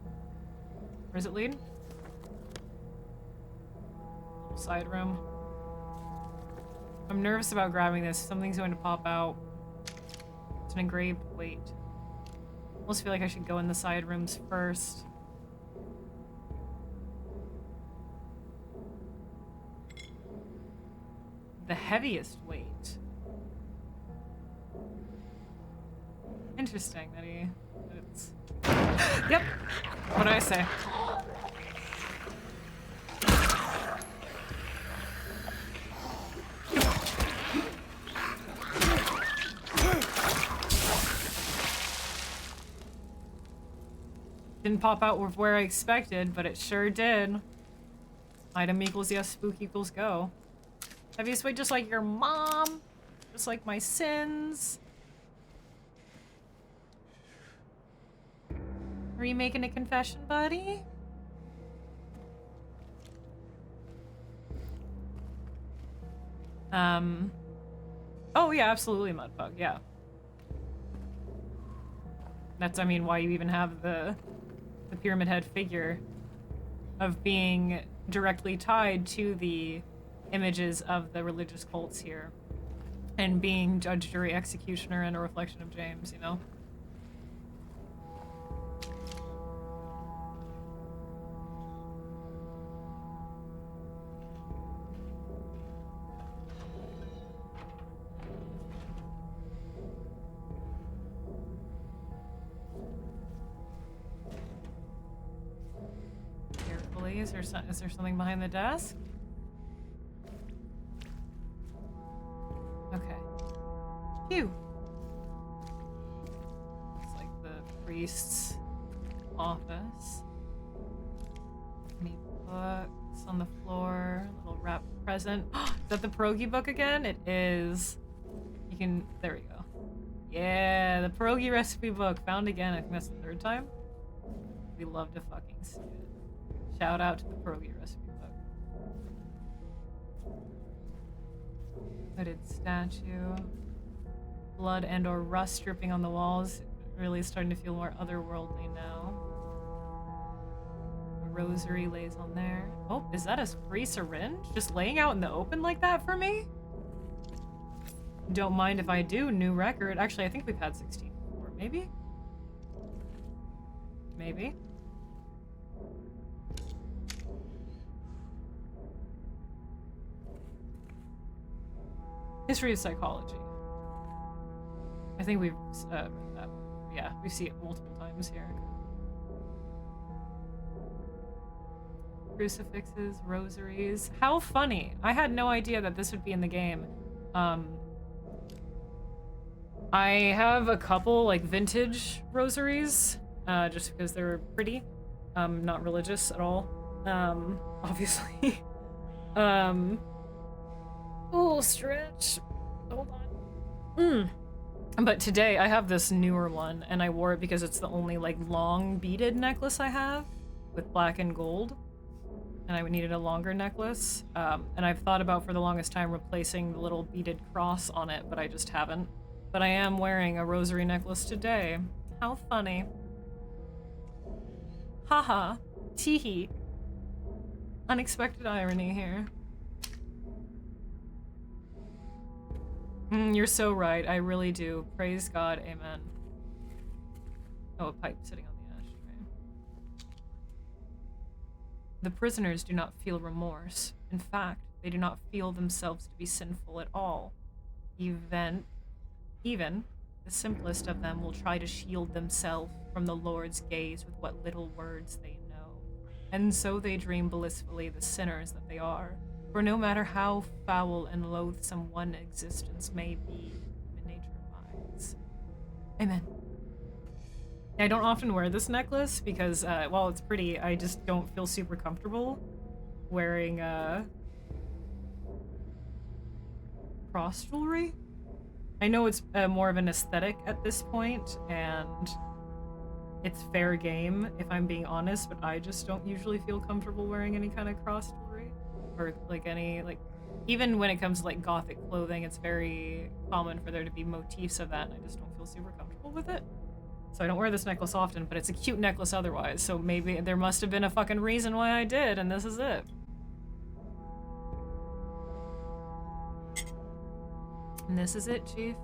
Where does it lead? Little side room. I'm nervous about grabbing this. Something's going to pop out. It's an engraved weight. I almost feel like I should go in the side rooms first. the heaviest weight. Interesting that it's... Yep. What do I say? Didn't pop out with where I expected, but it sure did. Item equals yes, spook equals go. Heaviest weight just like your mom. Just like my sins. Are you making a confession, buddy? Oh yeah, absolutely, Mudbug, yeah. That's, I mean, why you even have the Pyramid Head figure of being directly tied to the images of the religious cults here. And being judge, jury, executioner, and a reflection of James, you know? Carefully, is there something behind the desk? Okay. Phew. It's like the priest's office. Any books on the floor? Little wrapped present. Is that the pierogi book again? It is. You can. There we go. Yeah, the pierogi recipe book found again. I think that's the 3rd time. We love to fucking see it. Shout out to the pierogi recipe book. Hooded statue. Blood and or rust dripping on the walls. Really starting to feel more otherworldly now. A rosary lays on there. Oh, is that a free syringe? Just laying out in the open like that for me? Don't mind if I do. New record. Actually, I think we've had 16 before. Maybe? Maybe. History of psychology. I think we've, yeah, we see it multiple times here. Crucifixes, rosaries. How funny. I had no idea that this would be in the game. I have a couple, like, vintage rosaries, just because they're pretty. Not religious at all. Obviously. Oh, stretch. Hold on. But today I have this newer one, and I wore it because it's the only like long beaded necklace I have with black and gold, and I needed a longer necklace. And I've thought about for the longest time replacing the little beaded cross on it, but I just haven't. But I am wearing a rosary necklace today. How funny. Haha. Teehee. Unexpected irony here. You're so right. I really do. Praise God. Amen. Oh, a pipe sitting on the ashtray. The prisoners do not feel remorse. In fact, they do not feel themselves to be sinful at all. Even the simplest of them will try to shield themselves from the Lord's gaze with what little words they know. And so they dream blissfully the sinners that they are. For no matter how foul and loathsome one existence may be, human nature abides. Amen. I don't often wear this necklace because, while it's pretty, I just don't feel super comfortable wearing, cross jewelry. I know it's more of an aesthetic at this point, and it's fair game, if I'm being honest, but I just don't usually feel comfortable wearing any kind of cross jewelry. Or like any, like, even when it comes to like gothic clothing, it's very common for there to be motifs of that, and I just don't feel super comfortable with it. So I don't wear this necklace often, but it's a cute necklace otherwise, so maybe there must have been a fucking reason why I did, and this is it. And this is it, Chief.